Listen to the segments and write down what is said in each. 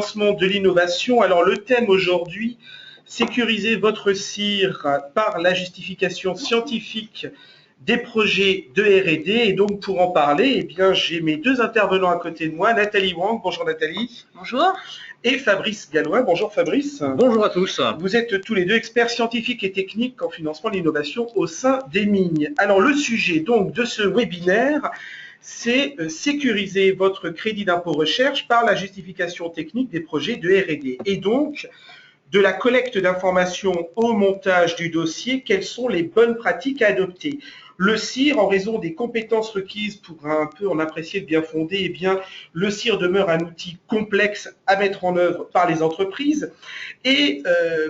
Lancement de l'innovation. Alors le thème aujourd'hui, sécuriser votre CIR par la justification scientifique des projets de R&D. Et donc pour en parler, eh bien, j'ai mes deux intervenants à côté de moi, Nathalie Wang. Bonjour Nathalie. Bonjour. Et Fabrice Galloin. Bonjour Fabrice. Bonjour à tous. Vous êtes tous les deux experts scientifiques et techniques en financement de l'innovation au sein des Mines. Alors le sujet donc de ce webinaire, c'est sécuriser votre crédit d'impôt recherche par la justification technique des projets de R&D. Et donc, de la collecte d'informations au montage du dossier, quelles sont les bonnes pratiques à adopter? Le CIR, en raison des compétences requises pour un peu en apprécier le bien fondé, eh bien, le CIR demeure un outil complexe à mettre en œuvre par les entreprises. Et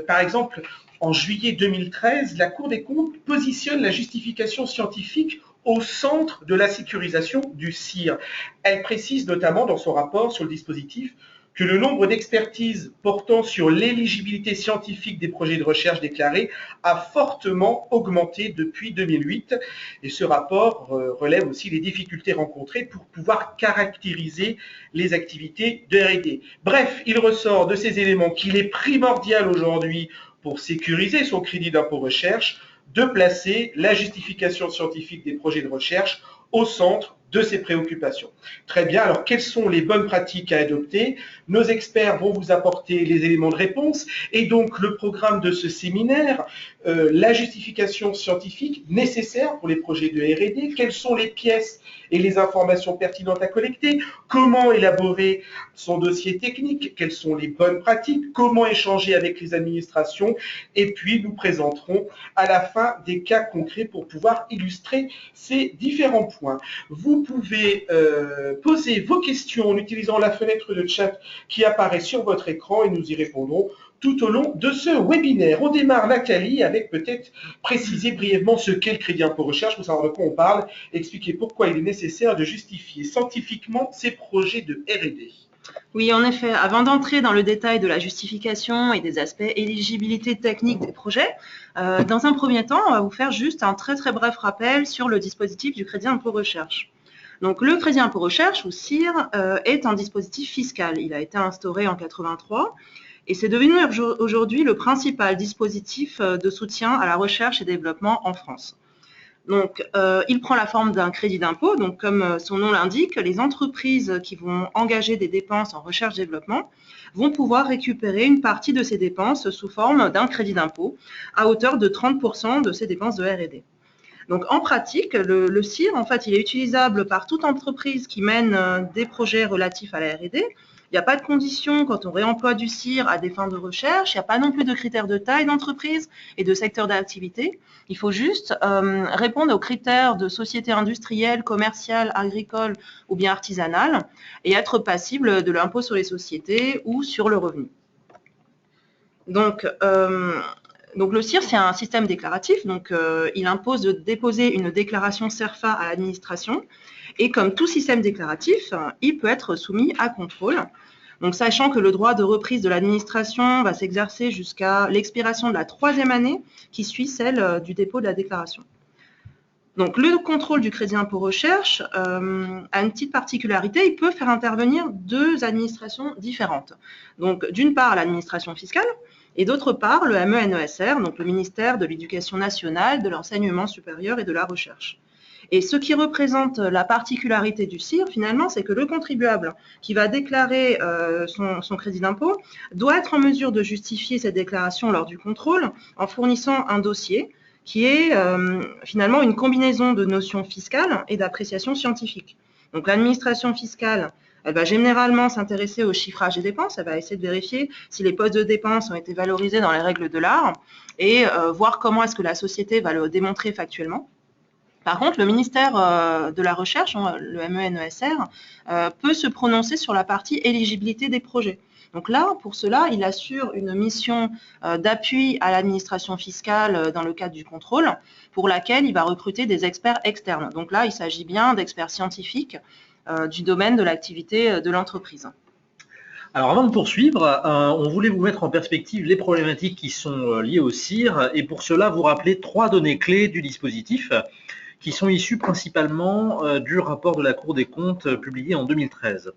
par exemple, en juillet 2013, la Cour des comptes positionne la justification scientifique au centre de la sécurisation du CIR. Elle précise notamment dans son rapport sur le dispositif que le nombre d'expertises portant sur l'éligibilité scientifique des projets de recherche déclarés a fortement augmenté depuis 2008. Et ce rapport relève aussi les difficultés rencontrées pour pouvoir caractériser les activités de R&D. Bref, il ressort de ces éléments qu'il est primordial aujourd'hui pour sécuriser son crédit d'impôt recherche de placer la justification scientifique des projets de recherche au centre de ses préoccupations. Très bien, alors quelles sont les bonnes pratiques à adopter? Nos experts vont vous apporter les éléments de réponse et donc le programme de ce séminaire, la justification scientifique nécessaire pour les projets de R&D, quelles sont les pièces et les informations pertinentes à collecter, comment élaborer son dossier technique, quelles sont les bonnes pratiques, comment échanger avec les administrations, et puis nous présenterons à la fin des cas concrets pour pouvoir illustrer ces différents points. Vous pouvez poser vos questions en utilisant la fenêtre de chat qui apparaît sur votre écran et nous y répondrons tout au long de ce webinaire. On démarre, Nathalie, avec peut-être préciser brièvement ce qu'est le crédit impôt recherche, pour savoir de quoi on parle, expliquer pourquoi il est nécessaire de justifier scientifiquement ces projets de R&D. Oui, en effet, avant d'entrer dans le détail de la justification et des aspects éligibilité technique des projets, dans un premier temps, on va vous faire juste un très bref rappel sur le dispositif du crédit impôt recherche. Donc, le crédit impôt recherche, ou CIR, est un dispositif fiscal. Il a été instauré en 1983 et c'est devenu aujourd'hui le principal dispositif de soutien à la recherche et développement en France. Donc, il prend la forme d'un crédit d'impôt. Donc, comme son nom l'indique, les entreprises qui vont engager des dépenses en recherche-développement vont pouvoir récupérer une partie de ces dépenses sous forme d'un crédit d'impôt à hauteur de 30% de ces dépenses de R&D. Donc, en pratique, le CIR, en fait, il est utilisable par toute entreprise qui mène des projets relatifs à la R&D. Il n'y a pas de condition quand on réemploie du CIR à des fins de recherche. Il n'y a pas non plus de critères de taille d'entreprise et de secteur d'activité. Il faut juste répondre aux critères de société industrielle, commerciale, agricole ou bien artisanale et être passible de l'impôt sur les sociétés ou sur le revenu. Donc le CIR, c'est un système déclaratif. Donc, il impose de déposer une déclaration CERFA à l'administration. Et comme tout système déclaratif, il peut être soumis à contrôle. Donc, sachant que le droit de reprise de l'administration va s'exercer jusqu'à l'expiration de la 3e année qui suit celle du dépôt de la déclaration. Donc, le contrôle du crédit impôt recherche a une petite particularité. Il peut faire intervenir deux administrations différentes. Donc, d'une part, l'administration fiscale et d'autre part, le MENESR, donc le ministère de l'Éducation nationale, de l'enseignement supérieur et de la recherche. Et ce qui représente la particularité du CIR, finalement, c'est que le contribuable qui va déclarer son crédit d'impôt doit être en mesure de justifier cette déclaration lors du contrôle en fournissant un dossier qui est finalement une combinaison de notions fiscales et d'appréciation scientifique. Donc l'administration fiscale, elle va généralement s'intéresser au chiffrage des dépenses, elle va essayer de vérifier si les postes de dépenses ont été valorisés dans les règles de l'art et voir comment est-ce que la société va le démontrer factuellement. Par contre, le ministère de la Recherche, le MENESR, peut se prononcer sur la partie éligibilité des projets. Donc là, pour cela, il assure une mission d'appui à l'administration fiscale dans le cadre du contrôle, pour laquelle il va recruter des experts externes. Donc là, il s'agit bien d'experts scientifiques du domaine de l'activité de l'entreprise. Alors avant de poursuivre, on voulait vous mettre en perspective les problématiques qui sont liées au CIR et pour cela vous rappeler 3 données clés du dispositif qui sont issues principalement du rapport de la Cour des comptes publié en 2013.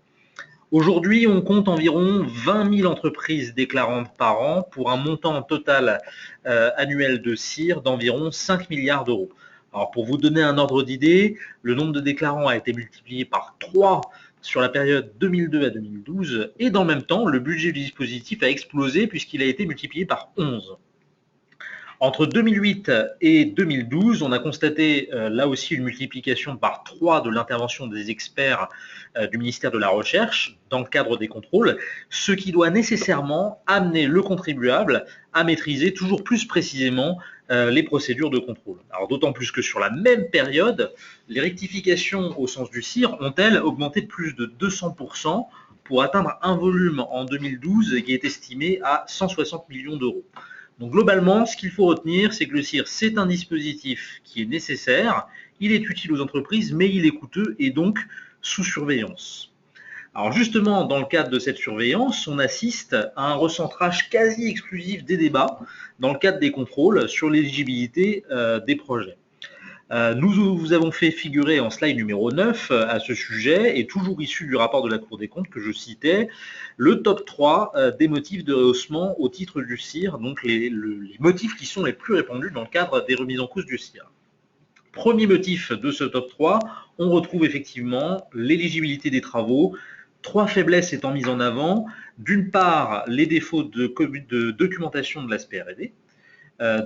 Aujourd'hui, on compte environ 20 000 entreprises déclarantes par an pour un montant total annuel de CIR d'environ 5 milliards d'euros. Alors pour vous donner un ordre d'idée, le nombre de déclarants a été multiplié par 3 sur la période 2002 à 2012 et dans le même temps, le budget du dispositif a explosé puisqu'il a été multiplié par 11. Entre 2008 et 2012, on a constaté là aussi une multiplication par 3 de l'intervention des experts du ministère de la Recherche dans le cadre des contrôles, ce qui doit nécessairement amener le contribuable à maîtriser toujours plus précisément les procédures de contrôle. Alors d'autant plus que sur la même période, les rectifications au sens du CIR ont-elles augmenté de plus de 200% pour atteindre un volume en 2012 qui est estimé à 160 millions d'euros. Donc globalement, ce qu'il faut retenir, c'est que le CIR, c'est un dispositif qui est nécessaire, il est utile aux entreprises, mais il est coûteux et donc sous surveillance. Alors justement, dans le cadre de cette surveillance, on assiste à un recentrage quasi exclusif des débats dans le cadre des contrôles sur l'éligibilité des projets. Nous vous avons fait figurer en slide numéro 9 à ce sujet, et toujours issu du rapport de la Cour des comptes que je citais, le top 3 des motifs de rehaussement au titre du CIR, donc les motifs qui sont les plus répandus dans le cadre des remises en cause du CIR. Premier motif de ce top 3, on retrouve effectivement l'éligibilité des travaux, 3 faiblesses étant mises en avant. D'une part, les défauts de documentation de l'aspect R&D.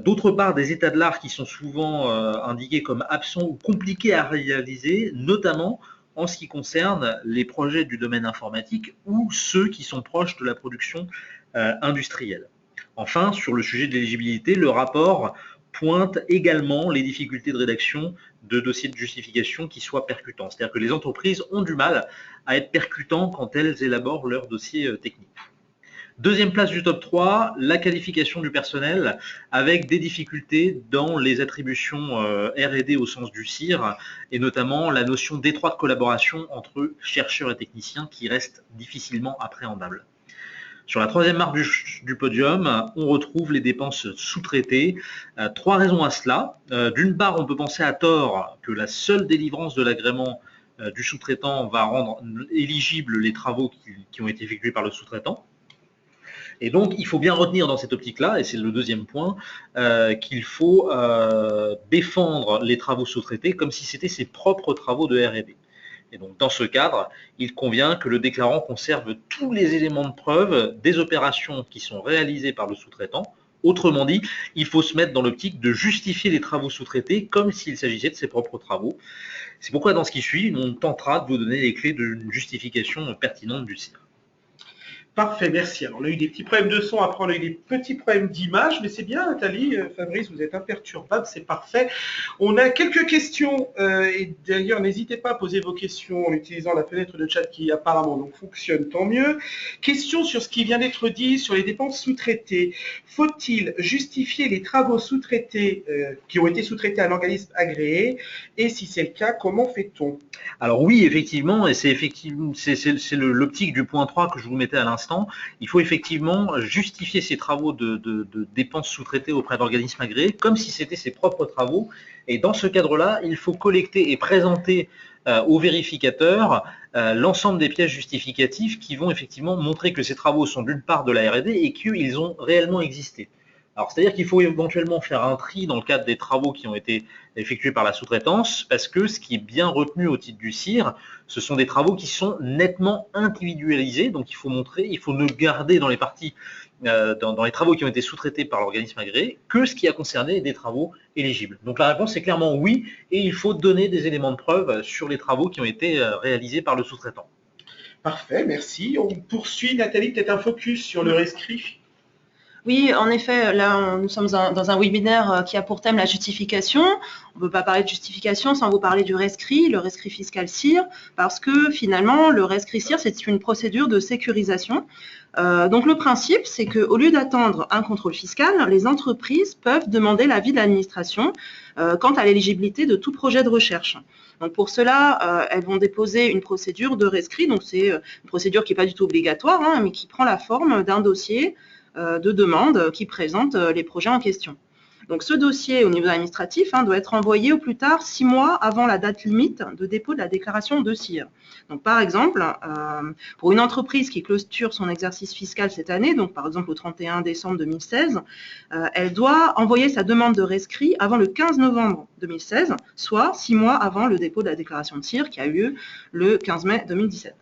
D'autre part, des états de l'art qui sont souvent indiqués comme absents ou compliqués à réaliser, notamment en ce qui concerne les projets du domaine informatique ou ceux qui sont proches de la production industrielle. Enfin, sur le sujet de l'éligibilité, le rapport pointe également les difficultés de rédaction de dossiers de justification qui soient percutants. C'est-à-dire que les entreprises ont du mal à être percutants quand elles élaborent leurs dossiers techniques. Deuxième place du top 3, la qualification du personnel avec des difficultés dans les attributions R&D au sens du CIR et notamment la notion d'étroite collaboration entre chercheurs et techniciens qui reste difficilement appréhendable. Sur la troisième marque du podium, on retrouve les dépenses sous-traitées. 3 raisons à cela. D'une part, on peut penser à tort que la seule délivrance de l'agrément du sous-traitant va rendre éligibles les travaux qui ont été effectués par le sous-traitant. Et donc, il faut bien retenir dans cette optique-là, et c'est le deuxième point, qu'il faut défendre les travaux sous-traités comme si c'était ses propres travaux de R&D. Et donc, dans ce cadre, il convient que le déclarant conserve tous les éléments de preuve des opérations qui sont réalisées par le sous-traitant. Autrement dit, il faut se mettre dans l'optique de justifier les travaux sous-traités comme s'il s'agissait de ses propres travaux. C'est pourquoi, dans ce qui suit, on tentera de vous donner les clés d'une justification pertinente du CIR. Parfait, merci. Alors, on a eu des petits problèmes de son, après on a eu des petits problèmes d'image, mais c'est bien, Nathalie, Fabrice, vous êtes imperturbable, c'est parfait. On a quelques questions, et d'ailleurs, n'hésitez pas à poser vos questions en utilisant la fenêtre de chat qui apparemment donc fonctionne, tant mieux. Question sur ce qui vient d'être dit sur les dépenses sous-traitées. Faut-il justifier les travaux sous-traités qui ont été sous-traités à un organisme agréé? Et si c'est le cas, comment fait-on? Alors oui, effectivement, et c'est l'optique du point 3 que je vous mettais à l'instant. Il faut effectivement justifier ces travaux de dépenses sous-traitées auprès d'organismes agréés comme si c'était ses propres travaux. Et dans ce cadre-là, il faut collecter et présenter aux vérificateurs l'ensemble des pièces justificatives qui vont effectivement montrer que ces travaux sont d'une part de la R&D et qu'ils ont réellement existé. Alors, c'est-à-dire qu'il faut éventuellement faire un tri dans le cadre des travaux qui ont été effectués par la sous-traitance, parce que ce qui est bien retenu au titre du CIR, ce sont des travaux qui sont nettement individualisés. Donc, il faut ne garder dans les parties, dans les travaux qui ont été sous-traités par l'organisme agréé, que ce qui a concerné des travaux éligibles. Donc, la réponse est clairement oui, et il faut donner des éléments de preuve sur les travaux qui ont été réalisés par le sous-traitant. Parfait, merci. On poursuit, Nathalie, peut-être un focus sur le rescrit. Oui, en effet, là, nous sommes dans un webinaire qui a pour thème la justification. On ne peut pas parler de justification sans vous parler du rescrit, le rescrit fiscal CIR, parce que finalement, le rescrit CIR, c'est une procédure de sécurisation. Donc, le principe, c'est qu'au lieu d'attendre un contrôle fiscal, les entreprises peuvent demander l'avis de l'administration quant à l'éligibilité de tout projet de recherche. Donc, pour cela, elles vont déposer une procédure de rescrit. Donc, c'est une procédure qui n'est pas du tout obligatoire, hein, mais qui prend la forme d'un dossier de demande qui présente les projets en question. Donc ce dossier au niveau administratif doit être envoyé au plus tard 6 mois avant la date limite de dépôt de la déclaration de CIR. Donc par exemple, pour une entreprise qui clôture son exercice fiscal cette année, donc par exemple au 31 décembre 2016, elle doit envoyer sa demande de rescrit avant le 15 novembre 2016, soit 6 mois avant le dépôt de la déclaration de CIR qui a eu lieu le 15 mai 2017.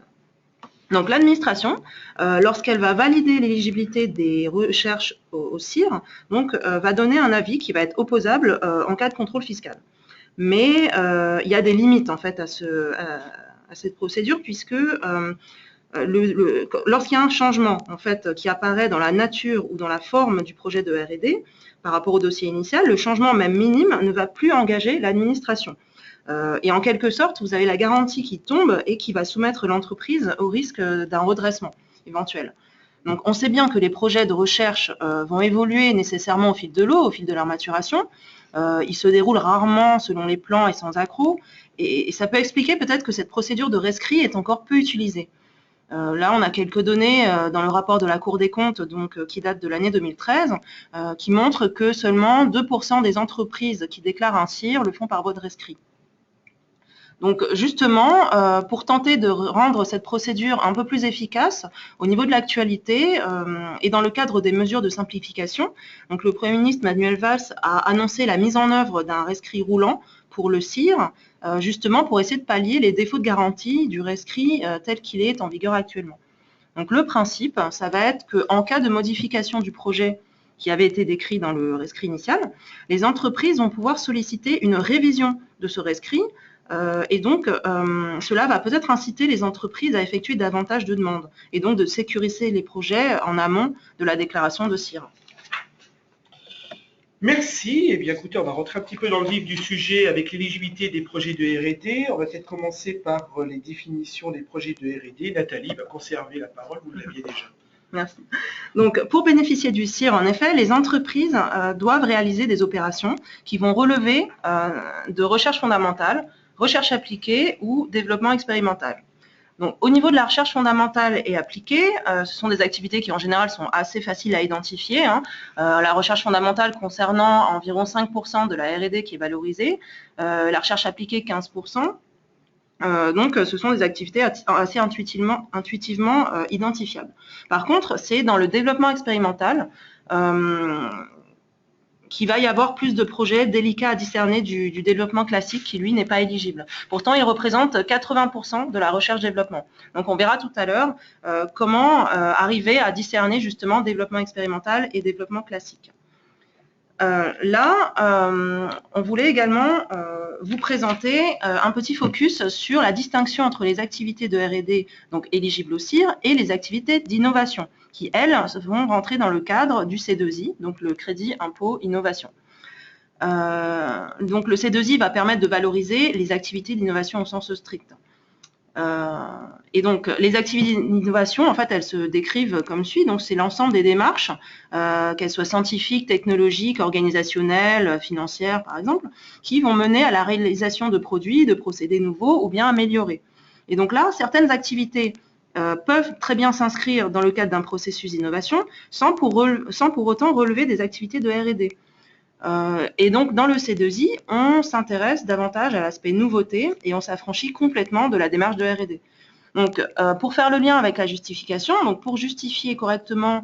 Donc l'administration, lorsqu'elle va valider l'éligibilité des recherches au CIR, va donner un avis qui va être opposable en cas de contrôle fiscal. Mais il y a des limites en fait à cette procédure, puisque lorsqu'il y a un changement en fait qui apparaît dans la nature ou dans la forme du projet de R&D par rapport au dossier initial, le changement même minime ne va plus engager l'administration. Et en quelque sorte, vous avez la garantie qui tombe et qui va soumettre l'entreprise au risque d'un redressement éventuel. Donc, on sait bien que les projets de recherche vont évoluer nécessairement au fil de l'eau, au fil de leur maturation. Ils se déroulent rarement selon les plans et sans accroc. Et ça peut expliquer peut-être que cette procédure de rescrit est encore peu utilisée. Là, on a quelques données dans le rapport de la Cour des comptes, qui date de l'année 2013, qui montrent que seulement 2% des entreprises qui déclarent un CIR le font par voie de rescrit. Donc justement, pour tenter de rendre cette procédure un peu plus efficace au niveau de l'actualité et dans le cadre des mesures de simplification, donc le Premier ministre Manuel Valls a annoncé la mise en œuvre d'un rescrit roulant pour le CIR, justement pour essayer de pallier les défauts de garantie du rescrit tel qu'il est en vigueur actuellement. Donc le principe, ça va être qu'en cas de modification du projet qui avait été décrit dans le rescrit initial, les entreprises vont pouvoir solliciter une révision de ce rescrit. Et donc, cela va peut-être inciter les entreprises à effectuer davantage de demandes et donc de sécuriser les projets en amont de la déclaration de CIR. Merci. Eh bien, écoutez, on va rentrer un petit peu dans le vif du sujet avec l'éligibilité des projets de R&D. On va peut-être commencer par les définitions des projets de R&D. Nathalie va conserver la parole, vous l'aviez déjà. Merci. Donc, pour bénéficier du CIR, en effet, les entreprises doivent réaliser des opérations qui vont relever de recherche fondamentale, recherche appliquée ou développement expérimental. Donc, au niveau de la recherche fondamentale et appliquée, ce sont des activités qui en général sont assez faciles à identifier. La recherche fondamentale concernant environ 5% de la R&D qui est valorisée, la recherche appliquée 15%. Donc, ce sont des activités assez intuitivement identifiables. Par contre, c'est dans le développement expérimental qu'il va y avoir plus de projets délicats à discerner du développement classique qui, lui, n'est pas éligible. Pourtant, il représente 80% de la recherche-développement. Donc, on verra tout à l'heure comment arriver à discerner justement développement expérimental et développement classique. On voulait également vous présenter un petit focus sur la distinction entre les activités de R&D, donc éligibles au CIR, et les activités d'innovation, qui, elles, vont rentrer dans le cadre du C2I, donc le crédit impôt innovation. Donc le C2I va permettre de valoriser les activités d'innovation au sens strict. Et donc, les activités d'innovation, en fait, elles se décrivent comme suit. Donc, c'est l'ensemble des démarches, qu'elles soient scientifiques, technologiques, organisationnelles, financières, par exemple, qui vont mener à la réalisation de produits, de procédés nouveaux ou bien améliorés. Et donc là, certaines activités peuvent très bien s'inscrire dans le cadre d'un processus d'innovation sans pour autant relever des activités de R&D. Et donc, dans le C2I, on s'intéresse davantage à l'aspect nouveauté et on s'affranchit complètement de la démarche de R&D. Donc, pour faire le lien avec la justification, donc pour justifier correctement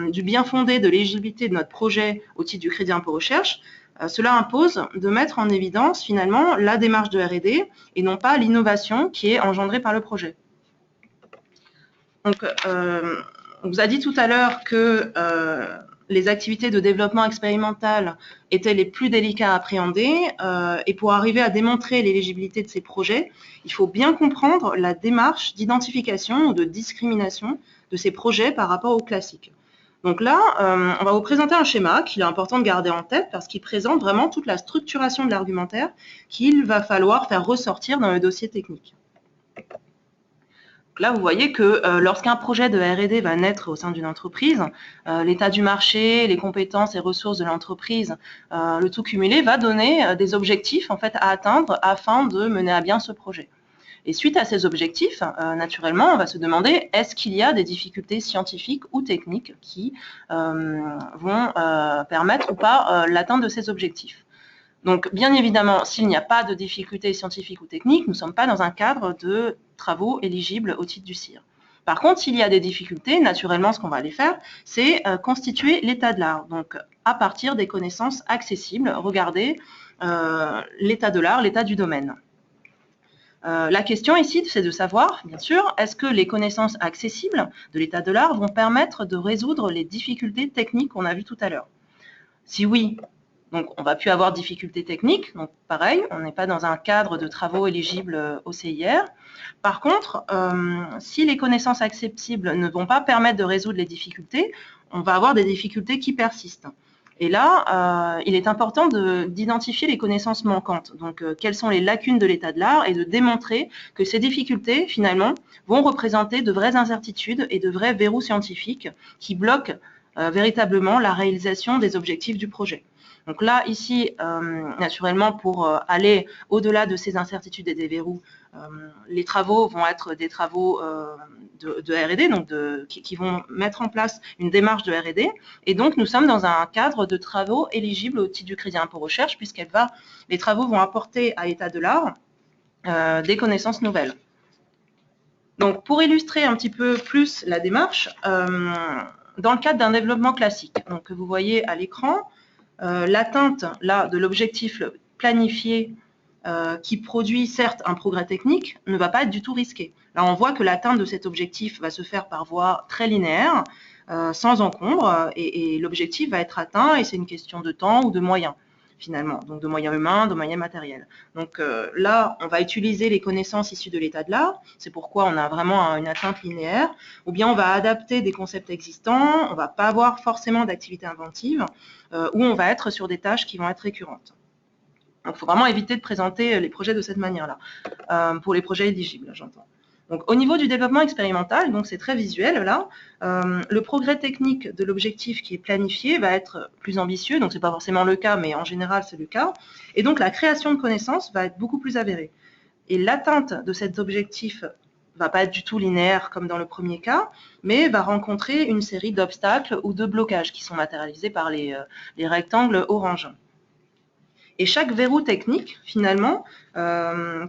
du bien fondé de l'éligibilité de notre projet au titre du crédit impôt recherche, cela impose de mettre en évidence finalement la démarche de R&D et non pas l'innovation qui est engendrée par le projet. Donc, on vous a dit tout à l'heure que les activités de développement expérimental étaient les plus délicats à appréhender et pour arriver à démontrer l'éligibilité de ces projets, il faut bien comprendre la démarche d'identification ou de discrimination de ces projets par rapport aux classiques. Donc là, on va vous présenter un schéma qu'il est important de garder en tête parce qu'il présente vraiment toute la structuration de l'argumentaire qu'il va falloir faire ressortir dans le dossier technique. Là, vous voyez que lorsqu'un projet de R&D va naître au sein d'une entreprise, l'état du marché, les compétences et ressources de l'entreprise, le tout cumulé va donner des objectifs en fait, à atteindre afin de mener à bien ce projet. Et suite à ces objectifs, naturellement, on va se demander est-ce qu'il y a des difficultés scientifiques ou techniques qui vont permettre ou pas l'atteinte de ces objectifs. Donc, bien évidemment, s'il n'y a pas de difficultés scientifiques ou techniques, nous ne sommes pas dans un cadre de travaux éligibles au titre du CIR. Par contre, s'il y a des difficultés, naturellement, ce qu'on va aller faire, c'est constituer l'état de l'art. Donc, à partir des connaissances accessibles, regarder l'état de l'art, l'état du domaine. La question ici, c'est de savoir, bien sûr, est-ce que les connaissances accessibles de l'état de l'art vont permettre de résoudre les difficultés techniques qu'on a vues tout à l'heure? Si oui, donc on ne va plus avoir de difficultés techniques, donc pareil, on n'est pas dans un cadre de travaux éligibles au CIR. Par contre, si les connaissances accessibles ne vont pas permettre de résoudre les difficultés, on va avoir des difficultés qui persistent. Et là, il est important d'identifier les connaissances manquantes. Donc, quelles sont les lacunes de l'état de l'art et de démontrer que ces difficultés, finalement, vont représenter de vraies incertitudes et de vrais verrous scientifiques qui bloquent véritablement la réalisation des objectifs du projet. Donc là, ici, naturellement, pour aller au-delà de ces incertitudes et des verrous, les travaux vont être des travaux de R&D, donc qui vont mettre en place une démarche de R&D. Et donc, nous sommes dans un cadre de travaux éligibles au titre du crédit impôt recherche, les travaux vont apporter à l'état de l'art des connaissances nouvelles. Donc, pour illustrer un petit peu plus la démarche, dans le cadre d'un développement classique, donc, que vous voyez à l'écran, l'atteinte là de l'objectif planifié qui produit certes un progrès technique ne va pas être du tout risquée. Là, on voit que l'atteinte de cet objectif va se faire par voie très linéaire, sans encombre, et l'objectif va être atteint, et c'est une question de temps ou de moyens, finalement, donc de moyens humains, de moyens matériels. Donc là, on va utiliser les connaissances issues de l'état de l'art, c'est pourquoi on a vraiment une atteinte linéaire, ou bien on va adapter des concepts existants, on ne va pas avoir forcément d'activité inventive, ou on va être sur des tâches qui vont être récurrentes. Donc il faut vraiment éviter de présenter les projets de cette manière-là, pour les projets éligibles, j'entends. Donc, au niveau du développement expérimental, donc c'est très visuel là, le progrès technique de l'objectif qui est planifié va être plus ambitieux, donc ce n'est pas forcément le cas, mais en général c'est le cas, et donc la création de connaissances va être beaucoup plus avérée. Et l'atteinte de cet objectif ne va pas être du tout linéaire comme dans le premier cas, mais va rencontrer une série d'obstacles ou de blocages qui sont matérialisés par les rectangles orange. Et chaque verrou technique, finalement,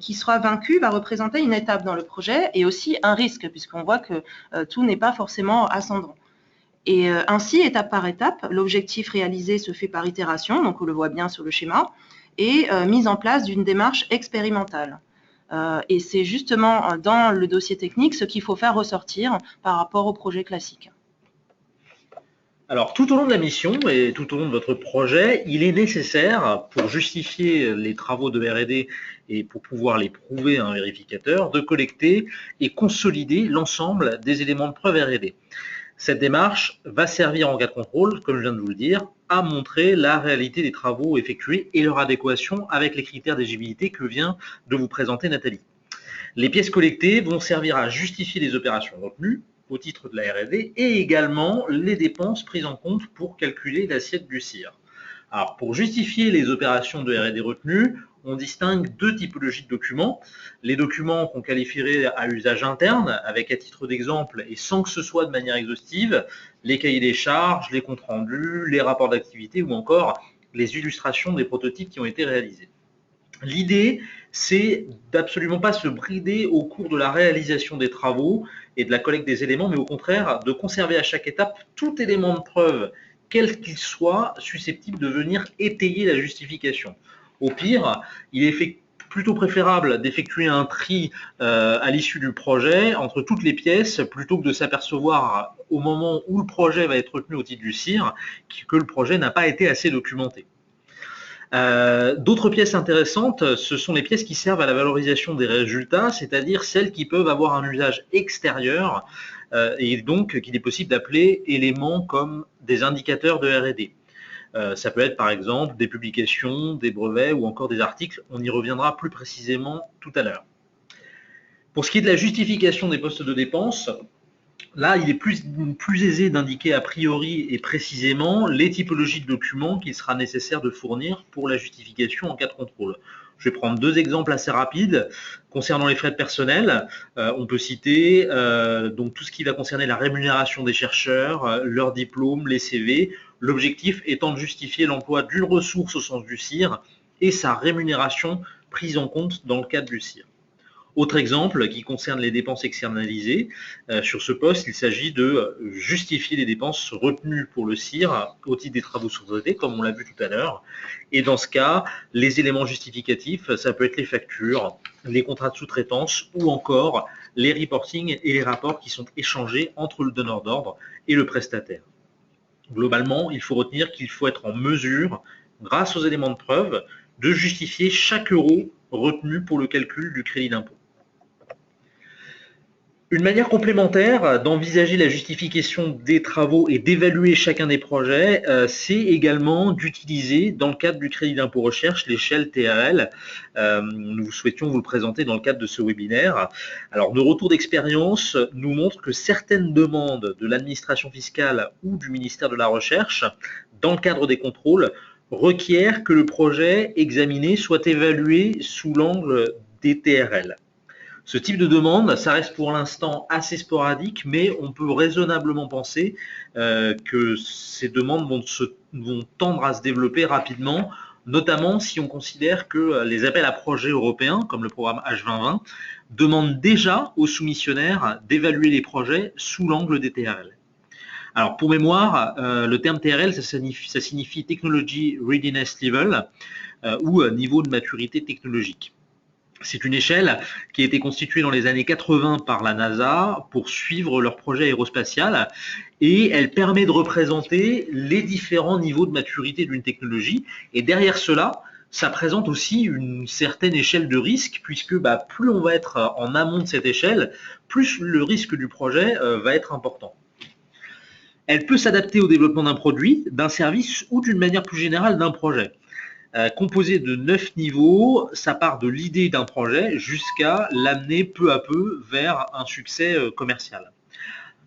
qui sera vaincu, va représenter une étape dans le projet et aussi un risque, puisqu'on voit que tout n'est pas forcément ascendant. Et ainsi, étape par étape, l'objectif réalisé se fait par itération, donc on le voit bien sur le schéma, et mise en place d'une démarche expérimentale. Et c'est justement dans le dossier technique ce qu'il faut faire ressortir par rapport au projet classique. Alors, tout au long de la mission et tout au long de votre projet, il est nécessaire, pour justifier les travaux de R&D et pour pouvoir les prouver à un vérificateur, de collecter et consolider l'ensemble des éléments de preuve R&D. Cette démarche va servir en cas de contrôle, comme je viens de vous le dire, à montrer la réalité des travaux effectués et leur adéquation avec les critères d'éligibilité que vient de vous présenter Nathalie. Les pièces collectées vont servir à justifier les opérations retenues au titre de la R&D et également les dépenses prises en compte pour calculer l'assiette du CIR. Alors, pour justifier les opérations de R&D retenues, on distingue deux typologies de documents. Les documents qu'on qualifierait à usage interne, avec à titre d'exemple, et sans que ce soit de manière exhaustive, les cahiers des charges, les comptes rendus, les rapports d'activité ou encore les illustrations des prototypes qui ont été réalisés. L'idée, c'est d'absolument pas se brider au cours de la réalisation des travaux et de la collecte des éléments, mais au contraire de conserver à chaque étape tout élément de preuve, quel qu'il soit, susceptible de venir étayer la justification. Au pire, il est plutôt préférable d'effectuer un tri à l'issue du projet entre toutes les pièces, plutôt que de s'apercevoir au moment où le projet va être retenu au titre du CIR que le projet n'a pas été assez documenté. D'autres pièces intéressantes, ce sont les pièces qui servent à la valorisation des résultats, c'est-à-dire celles qui peuvent avoir un usage extérieur et donc qu'il est possible d'appeler éléments comme des indicateurs de R&D. Ça peut être par exemple des publications, des brevets ou encore des articles, on y reviendra plus précisément tout à l'heure. Pour ce qui est de la justification des postes de dépenses, là, il est plus aisé d'indiquer a priori et précisément les typologies de documents qu'il sera nécessaire de fournir pour la justification en cas de contrôle. Je vais prendre deux exemples assez rapides. Concernant les frais de personnel, on peut citer donc tout ce qui va concerner la rémunération des chercheurs, leurs diplômes, les CV, l'objectif étant de justifier l'emploi d'une ressource au sens du CIR et sa rémunération prise en compte dans le cadre du CIR. Autre exemple qui concerne les dépenses externalisées, sur ce poste, il s'agit de justifier les dépenses retenues pour le CIR au titre des travaux sous-traités, comme on l'a vu tout à l'heure. Et dans ce cas, les éléments justificatifs, ça peut être les factures, les contrats de sous-traitance ou encore les reportings et les rapports qui sont échangés entre le donneur d'ordre et le prestataire. Globalement, il faut retenir qu'il faut être en mesure, grâce aux éléments de preuve, de justifier chaque euro retenu pour le calcul du crédit d'impôt. Une manière complémentaire d'envisager la justification des travaux et d'évaluer chacun des projets, c'est également d'utiliser, dans le cadre du crédit d'impôt recherche, l'échelle TRL. Nous souhaitions vous le présenter dans le cadre de ce webinaire. Alors, nos retours d'expérience nous montrent que certaines demandes de l'administration fiscale ou du ministère de la Recherche, dans le cadre des contrôles, requièrent que le projet examiné soit évalué sous l'angle des TRL. Ce type de demande, ça reste pour l'instant assez sporadique, mais on peut raisonnablement penser que ces demandes vont tendre à se développer rapidement, notamment si on considère que les appels à projets européens, comme le programme H2020, demandent déjà aux soumissionnaires d'évaluer les projets sous l'angle des TRL. Alors, pour mémoire, le terme TRL, ça signifie Technology Readiness Level, ou niveau de maturité technologique. C'est une échelle qui a été constituée dans les années 80 par la NASA pour suivre leur projet aérospatial et elle permet de représenter les différents niveaux de maturité d'une technologie. Et derrière cela, ça présente aussi une certaine échelle de risque puisque plus on va être en amont de cette échelle, plus le risque du projet va être important. Elle peut s'adapter au développement d'un produit, d'un service ou d'une manière plus générale d'un projet. Composé de 9 niveaux, ça part de l'idée d'un projet jusqu'à l'amener peu à peu vers un succès commercial.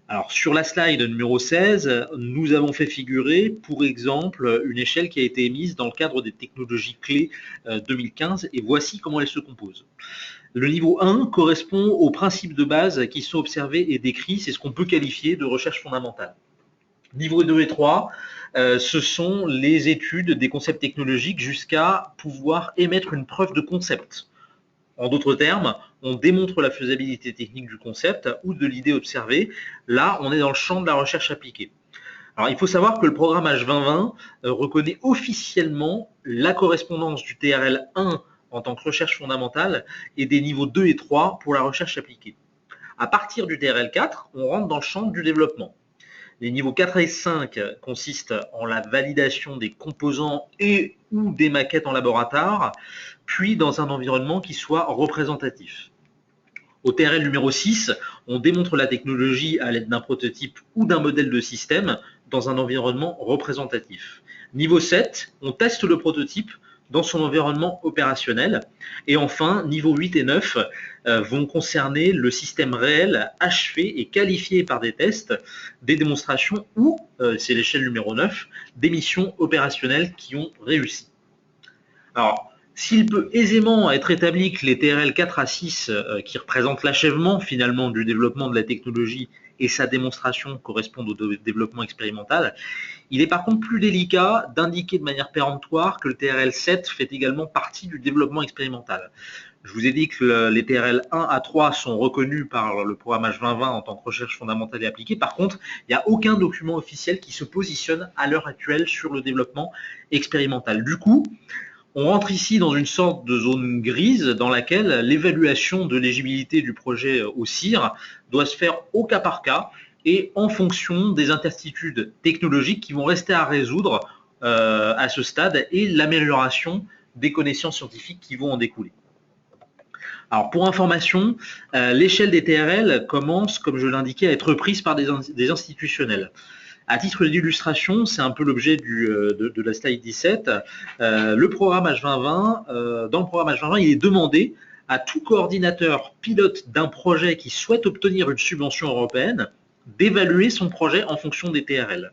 Alors sur la slide numéro 16, nous avons fait figurer pour exemple une échelle qui a été émise dans le cadre des technologies clés 2015 et voici comment elle se compose. Le niveau 1 correspond aux principes de base qui sont observés et décrits, c'est ce qu'on peut qualifier de recherche fondamentale. Niveau 2 et 3, ce sont les études des concepts technologiques jusqu'à pouvoir émettre une preuve de concept. En d'autres termes, on démontre la faisabilité technique du concept ou de l'idée observée. Là, on est dans le champ de la recherche appliquée. Alors, il faut savoir que le programme H2020 reconnaît officiellement la correspondance du TRL 1 en tant que recherche fondamentale et des niveaux 2 et 3 pour la recherche appliquée. À partir du TRL 4, on rentre dans le champ du développement. Les niveaux 4 et 5 consistent en la validation des composants et ou des maquettes en laboratoire, puis dans un environnement qui soit représentatif. Au TRL numéro 6, on démontre la technologie à l'aide d'un prototype ou d'un modèle de système dans un environnement représentatif. Niveau 7, on teste le prototype dans son environnement opérationnel. Et enfin, niveau 8 et 9 vont concerner le système réel achevé et qualifié par des tests, des démonstrations ou, c'est l'échelle numéro 9, des missions opérationnelles qui ont réussi. Alors, s'il peut aisément être établi que les TRL 4 à 6, qui représentent l'achèvement finalement du développement de la technologie et sa démonstration correspondent au développement expérimental, il est par contre plus délicat d'indiquer de manière péremptoire que le TRL 7 fait également partie du développement expérimental. Je vous ai dit que les TRL 1 à 3 sont reconnus par le programme H2020 en tant que recherche fondamentale et appliquée. Par contre, il n'y a aucun document officiel qui se positionne à l'heure actuelle sur le développement expérimental. Du coup, on rentre ici dans une sorte de zone grise dans laquelle l'évaluation de l'éligibilité du projet au CIR doit se faire au cas par cas et en fonction des intertitudes technologiques qui vont rester à résoudre à ce stade et l'amélioration des connaissances scientifiques qui vont en découler. Alors pour information, l'échelle des TRL commence, comme je l'indiquais, à être prise par des institutionnels. À titre d'illustration, c'est un peu l'objet de la slide 17, le programme H2020, dans le programme H2020, il est demandé à tout coordinateur pilote d'un projet qui souhaite obtenir une subvention européenne d'évaluer son projet en fonction des TRL.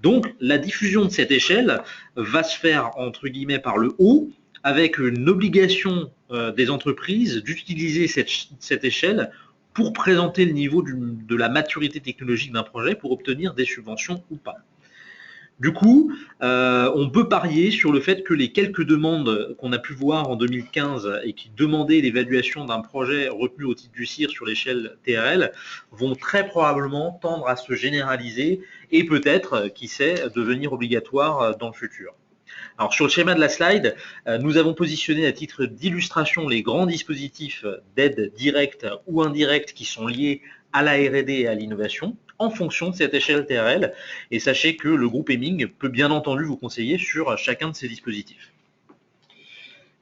Donc la diffusion de cette échelle va se faire entre guillemets par le haut avec une obligation des entreprises d'utiliser cette échelle pour présenter le niveau de la maturité technologique d'un projet pour obtenir des subventions ou pas. Du coup, on peut parier sur le fait que les quelques demandes qu'on a pu voir en 2015 et qui demandaient l'évaluation d'un projet retenu au titre du CIR sur l'échelle TRL vont très probablement tendre à se généraliser et peut-être, qui sait, devenir obligatoires dans le futur. Alors sur le schéma de la slide, nous avons positionné à titre d'illustration les grands dispositifs d'aide directe ou indirecte qui sont liés à la R&D et à l'innovation en fonction de cette échelle TRL. Et sachez que le groupe Hemming peut bien entendu vous conseiller sur chacun de ces dispositifs.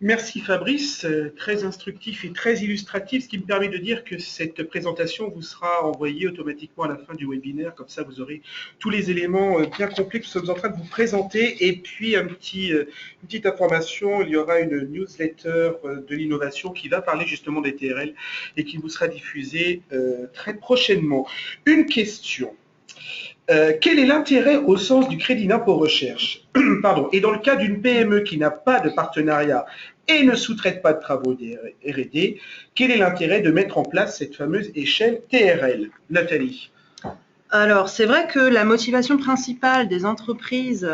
Merci Fabrice, très instructif et très illustratif, ce qui me permet de dire que cette présentation vous sera envoyée automatiquement à la fin du webinaire, comme ça vous aurez tous les éléments bien complets que nous sommes en train de vous présenter. Et puis une petite information, il y aura une newsletter de l'innovation qui va parler justement des TRL et qui vous sera diffusée très prochainement. Une question. Quel est l'intérêt au sens du crédit d'impôt recherche Pardon. Et dans le cas d'une PME qui n'a pas de partenariat et ne sous-traite pas de travaux de R&D, quel est l'intérêt de mettre en place cette fameuse échelle TRL? Nathalie? Alors, c'est vrai que la motivation principale des entreprises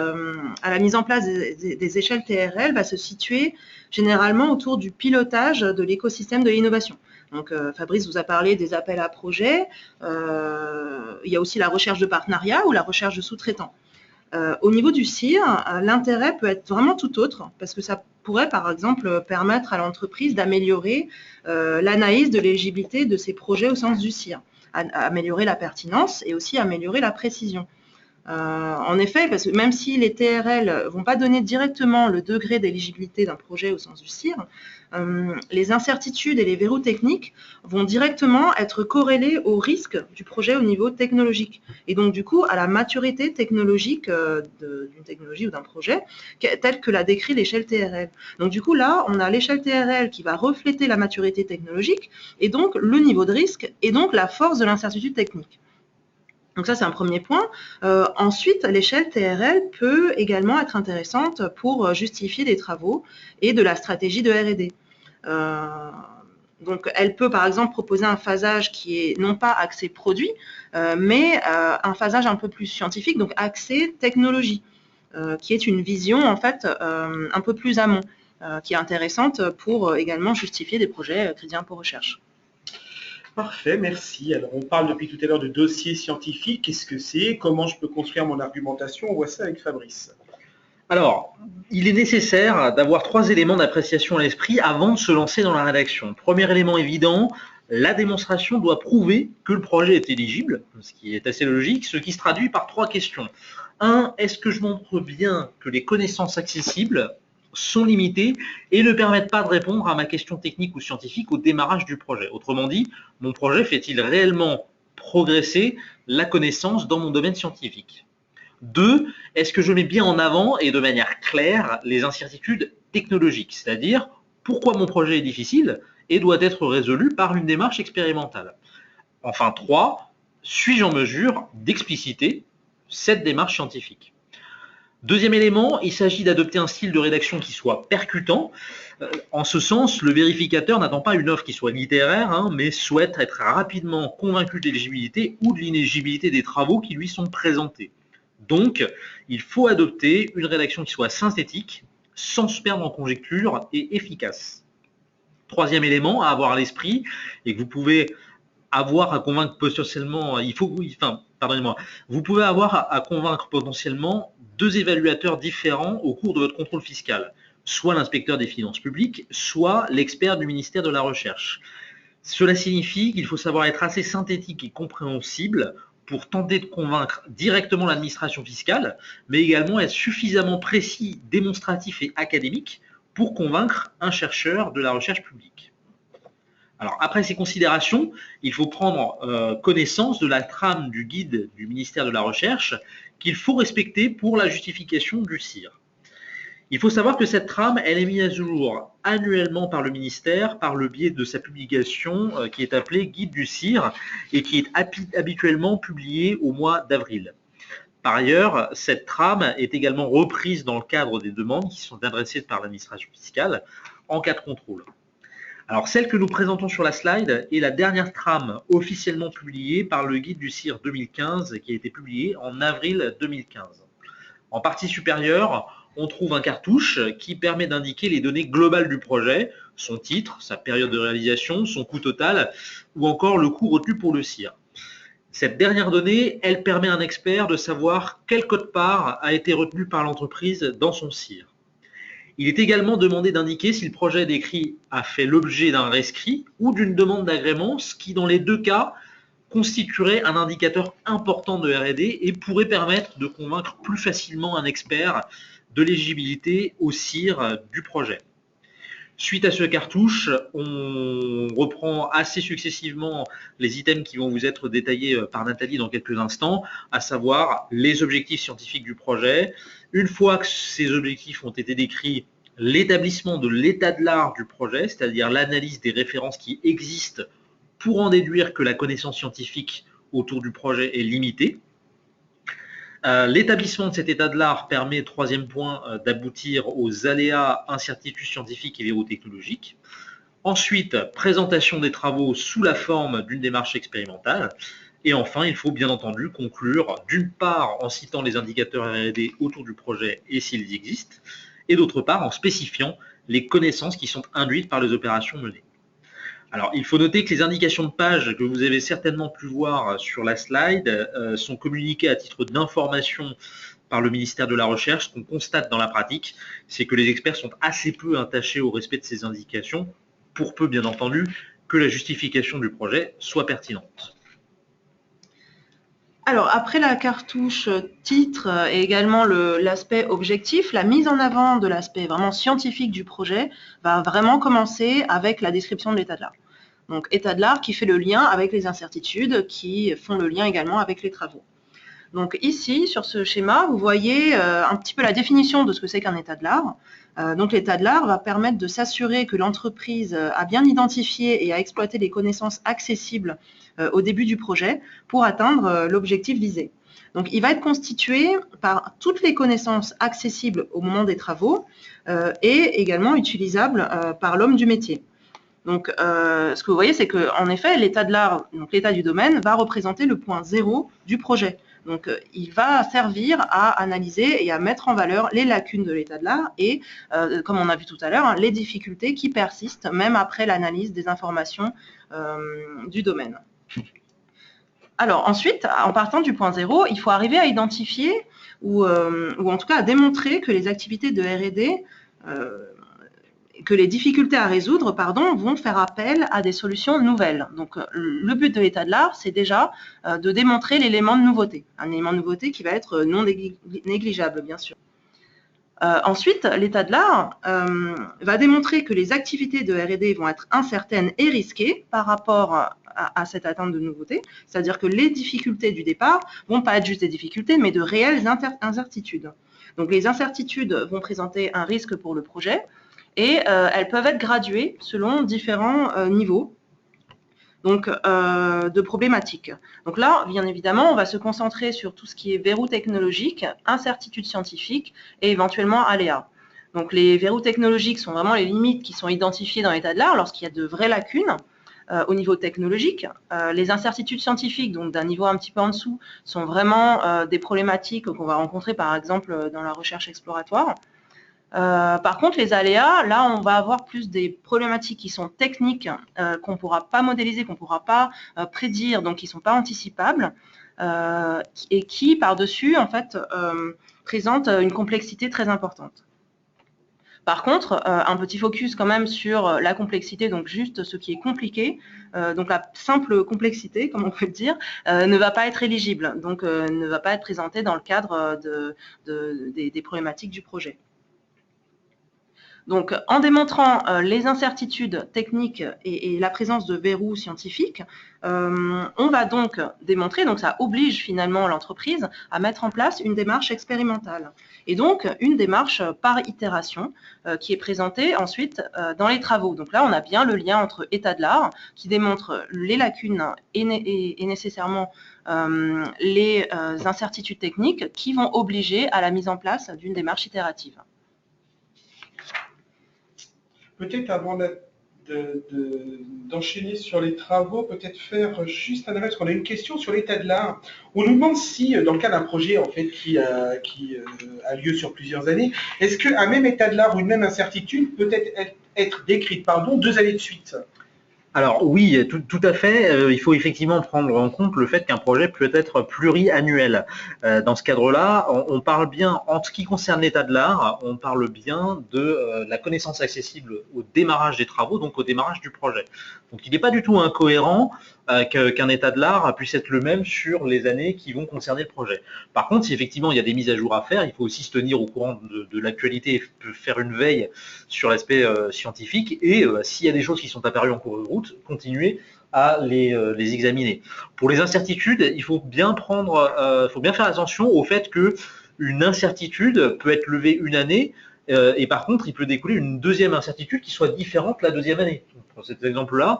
à la mise en place des échelles TRL va se situer généralement autour du pilotage de l'écosystème de l'innovation. Donc, Fabrice vous a parlé des appels à projets. Il y a aussi la recherche de partenariats ou la recherche de sous-traitants. Au niveau du CIR, l'intérêt peut être vraiment tout autre, parce que ça pourrait, par exemple, permettre à l'entreprise d'améliorer l'analyse de l'éligibilité de ses projets au sens du CIR, améliorer la pertinence et aussi améliorer la précision. En effet, parce que même si les TRL ne vont pas donner directement le degré d'éligibilité d'un projet au sens du CIR, les incertitudes et les verrous techniques vont directement être corrélés au risque du projet au niveau technologique et donc du coup à la maturité technologique d'une technologie ou d'un projet tel que l'a décrit l'échelle TRL. Donc du coup là, on a l'échelle TRL qui va refléter la maturité technologique et donc le niveau de risque et donc la force de l'incertitude technique. Donc ça, c'est un premier point. Ensuite, l'échelle TRL peut également être intéressante pour justifier des travaux et de la stratégie de R&D. Donc, elle peut, par exemple, proposer un phasage qui est non pas axé produit, mais un phasage un peu plus scientifique, donc axé technologie, qui est une vision, en fait, un peu plus amont, qui est intéressante pour également justifier des projets crédit impôt recherche. Parfait, merci. Alors, on parle depuis tout à l'heure de dossier scientifique. Qu'est-ce que c'est? Comment je peux construire mon argumentation? On voit ça avec Fabrice. Alors, il est nécessaire d'avoir 3 éléments d'appréciation à l'esprit avant de se lancer dans la rédaction. Premier élément évident, la démonstration doit prouver que le projet est éligible, ce qui est assez logique, ce qui se traduit par 3 questions. 1. Est-ce que je montre bien que les connaissances accessibles sont limitées et ne permettent pas de répondre à ma question technique ou scientifique au démarrage du projet? Autrement dit, mon projet fait-il réellement progresser la connaissance dans mon domaine scientifique? 2. Est-ce que je mets bien en avant et de manière claire les incertitudes technologiques, c'est-à-dire pourquoi mon projet est difficile et doit être résolu par une démarche expérimentale? Enfin 3. Suis-je en mesure d'expliciter cette démarche scientifique? Deuxième élément, il s'agit d'adopter un style de rédaction qui soit percutant. En ce sens, le vérificateur n'attend pas une offre qui soit littéraire, mais souhaite être rapidement convaincu de l'éligibilité ou de l'inéligibilité des travaux qui lui sont présentés. Donc, il faut adopter une rédaction qui soit synthétique, sans se perdre en conjecture et efficace. Troisième élément à avoir à l'esprit, et que vous pouvez avoir à convaincre potentiellement, vous pouvez avoir à convaincre potentiellement 2 évaluateurs différents au cours de votre contrôle fiscal, soit l'inspecteur des finances publiques, soit l'expert du ministère de la Recherche. Cela signifie qu'il faut savoir être assez synthétique et compréhensible pour tenter de convaincre directement l'administration fiscale, mais également être suffisamment précis, démonstratif et académique pour convaincre un chercheur de la recherche publique. Alors, après ces considérations, il faut prendre connaissance de la trame du guide du ministère de la Recherche qu'il faut respecter pour la justification du CIR. Il faut savoir que cette trame, elle est mise à jour annuellement par le ministère par le biais de sa publication qui est appelée Guide du CIR et qui est habituellement publiée au mois d'avril. Par ailleurs, cette trame est également reprise dans le cadre des demandes qui sont adressées par l'administration fiscale en cas de contrôle. Alors, celle que nous présentons sur la slide est la dernière trame officiellement publiée par le guide du CIR 2015 qui a été publié en avril 2015. En partie supérieure, on trouve un cartouche qui permet d'indiquer les données globales du projet, son titre, sa période de réalisation, son coût total ou encore le coût retenu pour le CIR. Cette dernière donnée, elle permet à un expert de savoir quel quote-part a été retenu par l'entreprise dans son CIR. Il est également demandé d'indiquer si le projet décrit a fait l'objet d'un rescrit ou d'une demande d'agrément, ce qui dans les deux cas constituerait un indicateur important de R&D et pourrait permettre de convaincre plus facilement un expert de l'éligibilité au CIR du projet. Suite à ce cartouche, on reprend assez successivement les items qui vont vous être détaillés par Nathalie dans quelques instants, à savoir les objectifs scientifiques du projet. Une fois que ces objectifs ont été décrits, l'établissement de l'état de l'art du projet, c'est-à-dire l'analyse des références qui existent pour en déduire que la connaissance scientifique autour du projet est limitée. L'établissement de cet état de l'art permet, troisième point, d'aboutir aux aléas, incertitudes scientifiques et verrous technologiques. Ensuite, présentation des travaux sous la forme d'une démarche expérimentale. Et enfin, il faut bien entendu conclure, d'une part en citant les indicateurs R&D autour du projet et s'ils existent, et d'autre part en spécifiant les connaissances qui sont induites par les opérations menées. Alors, il faut noter que les indications de page que vous avez certainement pu voir sur la slide sont communiquées à titre d'information par le ministère de la Recherche. Ce qu'on constate dans la pratique, c'est que les experts sont assez peu attachés au respect de ces indications, pour peu, bien entendu, que la justification du projet soit pertinente. Alors, après la cartouche titre et également l'aspect objectif, la mise en avant de l'aspect vraiment scientifique du projet va vraiment commencer avec la description de l'état de l'art. Donc, état de l'art qui fait le lien avec les incertitudes, qui font le lien également avec les travaux. Donc ici, sur ce schéma, vous voyez un petit peu la définition de ce que c'est qu'un état de l'art. Donc l'état de l'art va permettre de s'assurer que l'entreprise a bien identifié et a exploité les connaissances accessibles au début du projet pour atteindre l'objectif visé. Donc il va être constitué par toutes les connaissances accessibles au moment des travaux et également utilisables par l'homme du métier. Donc ce que vous voyez, c'est qu'en effet, l'état de l'art, donc l'état du domaine, va représenter le point zéro du projet. Donc, il va servir à analyser et à mettre en valeur les lacunes de l'état de l'art et, comme on a vu tout à l'heure, les difficultés qui persistent même après l'analyse des informations du domaine. Alors ensuite, en partant du point zéro, il faut arriver à identifier ou en tout cas à démontrer que les activités de R&D que les difficultés à résoudre vont faire appel à des solutions nouvelles. Donc, le but de l'état de l'art, c'est déjà de démontrer l'élément de nouveauté. Un élément de nouveauté qui va être non négligeable, bien sûr. Ensuite, l'état de l'art va démontrer que les activités de R&D vont être incertaines et risquées par rapport à cette atteinte de nouveauté. C'est-à-dire que les difficultés du départ ne vont pas être juste des difficultés, mais de réelles incertitudes. Donc, les incertitudes vont présenter un risque pour le projet, et elles peuvent être graduées selon différents niveaux de problématiques. Donc là, bien évidemment, on va se concentrer sur tout ce qui est verrou technologique, incertitude scientifique et éventuellement aléas. Donc les verrous technologiques sont vraiment les limites qui sont identifiées dans l'état de l'art lorsqu'il y a de vraies lacunes au niveau technologique. Les incertitudes scientifiques, donc d'un niveau un petit peu en dessous, sont vraiment des problématiques qu'on va rencontrer par exemple dans la recherche exploratoire. Par contre, les aléas, là, on va avoir plus des problématiques qui sont techniques, qu'on ne pourra pas modéliser, qu'on ne pourra pas prédire, donc qui ne sont pas anticipables, et qui, par-dessus, en fait, présentent une complexité très importante. Par contre, un petit focus quand même sur la complexité, donc juste ce qui est compliqué, donc la simple complexité, comme on peut le dire, ne va pas être éligible, donc ne va pas être présentée dans le cadre des problématiques du projet. Donc, en démontrant les incertitudes techniques et la présence de verrous scientifiques, on va donc démontrer, donc ça oblige finalement l'entreprise à mettre en place une démarche expérimentale. Et donc, une démarche par itération qui est présentée ensuite dans les travaux. Donc là, on a bien le lien entre état de l'art qui démontre les lacunes et nécessairement les incertitudes techniques qui vont obliger à la mise en place d'une démarche itérative. Peut-être avant d'enchaîner sur les travaux, peut-être faire juste un arrêt, parce qu'on a une question sur l'état de l'art. On nous demande si, dans le cas d'un projet en fait, qui a lieu sur plusieurs années, est-ce qu'un même état de l'art ou une même incertitude peut être décrite 2 années de suite? Alors oui, tout à fait. Il faut effectivement prendre en compte le fait qu'un projet peut être pluriannuel. Dans ce cadre-là, on parle bien, en ce qui concerne l'état de l'art, on parle bien de la connaissance accessible au démarrage des travaux, donc au démarrage du projet. Donc il n'est pas du tout incohérent qu'un état de l'art puisse être le même sur les années qui vont concerner le projet. Par contre, si effectivement il y a des mises à jour à faire, il faut aussi se tenir au courant de l'actualité et faire une veille sur l'aspect scientifique et s'il y a des choses qui sont apparues en cours de route, continuer à les examiner. Pour les incertitudes, il faut bien faire attention au fait que une incertitude peut être levée une année et par contre, il peut découler une deuxième incertitude qui soit différente la deuxième année. Pour cet exemple-là,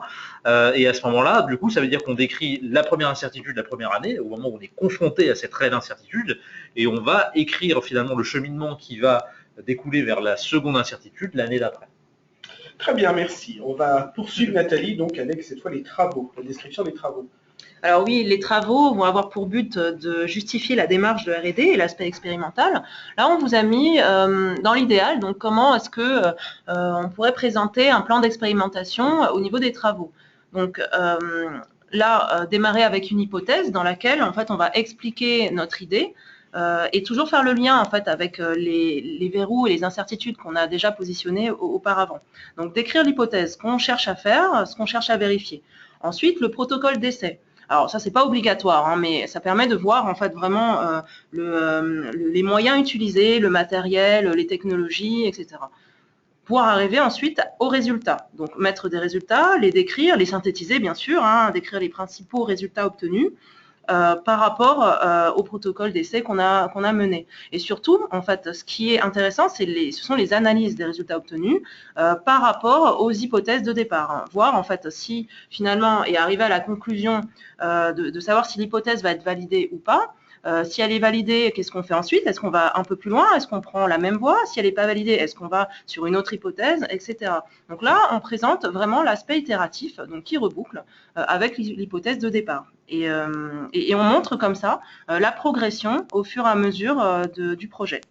et à ce moment-là, du coup, ça veut dire qu'on décrit la première incertitude la première année, au moment où on est confronté à cette réelle incertitude, et on va écrire finalement le cheminement qui va découler vers la seconde incertitude l'année d'après. Très bien, merci. On va poursuivre, Nathalie, donc avec cette fois les travaux, la description des travaux. Alors oui, les travaux vont avoir pour but de justifier la démarche de R&D et l'aspect expérimental. Là, on vous a mis dans l'idéal, donc comment est-ce que on pourrait présenter un plan d'expérimentation au niveau des travaux. Donc là, démarrer avec une hypothèse dans laquelle en fait on va expliquer notre idée et toujours faire le lien en fait avec les verrous et les incertitudes qu'on a déjà positionnées auparavant. Donc décrire l'hypothèse qu'on cherche à faire, ce qu'on cherche à vérifier. Ensuite, le protocole d'essai. Alors ça, c'est pas obligatoire, hein, mais ça permet de voir en fait vraiment les moyens utilisés, le matériel, les technologies, etc. Pour arriver ensuite aux résultats. Donc mettre des résultats, les décrire, les synthétiser bien sûr, hein, décrire les principaux résultats obtenus par rapport au protocole d'essai qu'on a mené. Et surtout, en fait, ce qui est intéressant, ce sont les analyses des résultats obtenus par rapport aux hypothèses de départ. Hein. Voir, en fait, si finalement, et arriver à la conclusion de savoir si l'hypothèse va être validée ou pas. Si elle est validée, qu'est-ce qu'on fait ensuite? Est-ce qu'on va un peu plus loin? Est-ce qu'on prend la même voie? Si elle n'est pas validée, est-ce qu'on va sur une autre hypothèse, etc. Donc là, on présente vraiment l'aspect itératif, donc qui reboucle avec l'hypothèse de départ. Et on montre comme ça la progression au fur et à mesure du projet.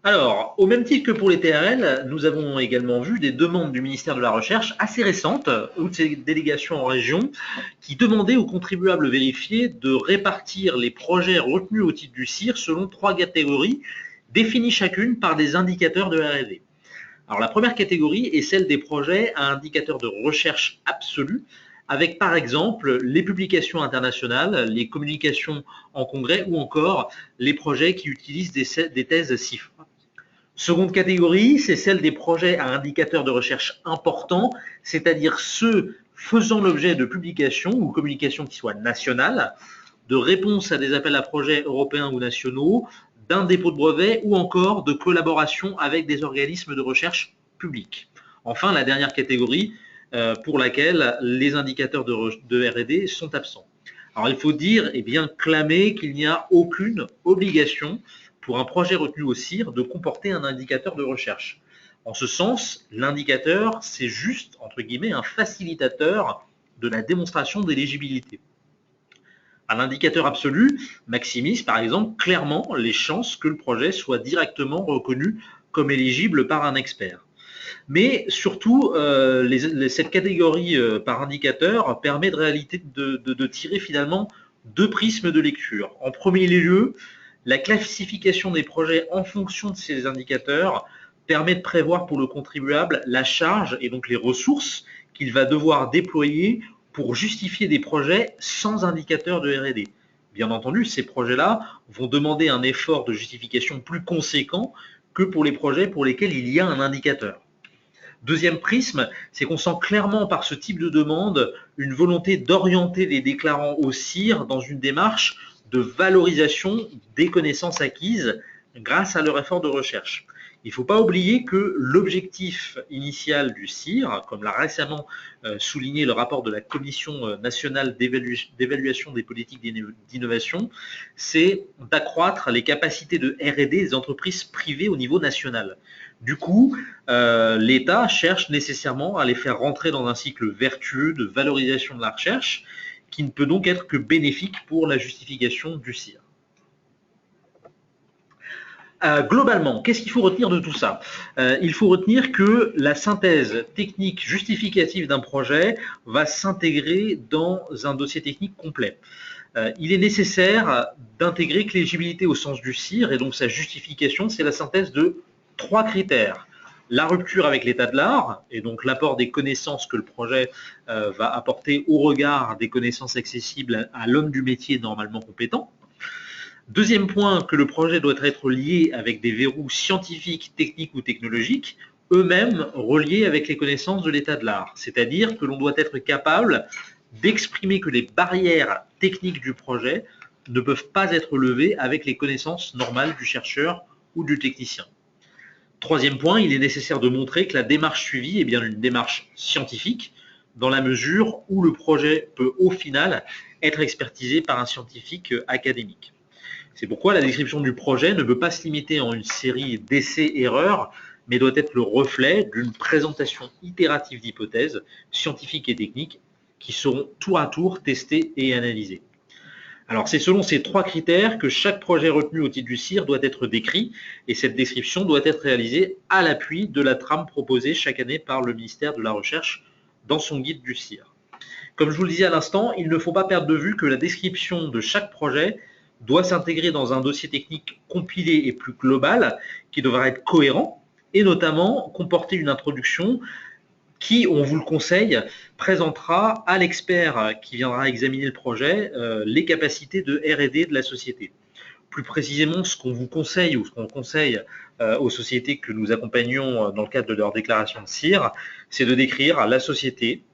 Alors, au même titre que pour les TRL, nous avons également vu des demandes du ministère de la Recherche assez récentes, ou de ses délégations en région, qui demandaient aux contribuables vérifiés de répartir les projets retenus au titre du CIR selon 3 catégories, définies chacune par des indicateurs de R&D. Alors, la première catégorie est celle des projets à indicateurs de recherche absolue, avec par exemple les publications internationales, les communications en congrès ou encore les projets qui utilisent des thèses CIFRE. Seconde catégorie, c'est celle des projets à indicateurs de recherche importants, c'est-à-dire ceux faisant l'objet de publications ou communications qui soient nationales, de réponses à des appels à projets européens ou nationaux, d'un dépôt de brevet ou encore de collaboration avec des organismes de recherche publics. Enfin, la dernière catégorie pour laquelle les indicateurs de R&D sont absents. Alors, il faut dire et bien clamer qu'il n'y a aucune obligation pour un projet retenu au CIR de comporter un indicateur de recherche. En ce sens, l'indicateur, c'est juste, entre guillemets, un facilitateur de la démonstration d'éligibilité. Un indicateur absolu maximise, par exemple, clairement les chances que le projet soit directement reconnu comme éligible par un expert. Mais surtout, cette catégorie par indicateur permet de tirer finalement 2 prismes de lecture. En premier lieu, la classification des projets en fonction de ces indicateurs permet de prévoir pour le contribuable la charge et donc les ressources qu'il va devoir déployer pour justifier des projets sans indicateur de R&D. Bien entendu, ces projets-là vont demander un effort de justification plus conséquent que pour les projets pour lesquels il y a un indicateur. Deuxième prisme, c'est qu'on sent clairement par ce type de demande une volonté d'orienter les déclarants au CIR dans une démarche de valorisation des connaissances acquises grâce à leur effort de recherche. Il ne faut pas oublier que l'objectif initial du CIR, comme l'a récemment souligné le rapport de la Commission nationale d'évaluation des politiques d'innovation, c'est d'accroître les capacités de R&D des entreprises privées au niveau national. Du coup, l'État cherche nécessairement à les faire rentrer dans un cycle vertueux de valorisation de la recherche qui ne peut donc être que bénéfique pour la justification du CIR. Globalement, qu'est-ce qu'il faut retenir de tout ça? Il faut retenir que la synthèse technique justificative d'un projet va s'intégrer dans un dossier technique complet. Il est nécessaire d'intégrer que l'éligibilité au sens du CIR et donc sa justification, c'est la synthèse de 3 critères. La rupture avec l'état de l'art, et donc l'apport des connaissances que le projet va apporter au regard des connaissances accessibles à l'homme du métier normalement compétent. Deuxième point, que le projet doit être lié avec des verrous scientifiques, techniques ou technologiques, eux-mêmes reliés avec les connaissances de l'état de l'art. C'est-à-dire que l'on doit être capable d'exprimer que les barrières techniques du projet ne peuvent pas être levées avec les connaissances normales du chercheur ou du technicien. Troisième point, il est nécessaire de montrer que la démarche suivie est bien une démarche scientifique, dans la mesure où le projet peut au final être expertisé par un scientifique académique. C'est pourquoi la description du projet ne peut pas se limiter en une série d'essais-erreurs, mais doit être le reflet d'une présentation itérative d'hypothèses scientifiques et techniques qui seront tour à tour testées et analysées. Alors c'est selon ces 3 critères que chaque projet retenu au titre du CIR doit être décrit, et cette description doit être réalisée à l'appui de la trame proposée chaque année par le ministère de la Recherche dans son guide du CIR. Comme je vous le disais à l'instant, il ne faut pas perdre de vue que la description de chaque projet doit s'intégrer dans un dossier technique compilé et plus global qui devra être cohérent et notamment comporter une introduction qui, on vous le conseille, présentera à l'expert qui viendra examiner le projet les capacités de R&D de la société. Plus précisément, ce qu'on vous conseille ou ce qu'on conseille aux sociétés que nous accompagnons dans le cadre de leur déclaration de CIR, c'est de décrire la société,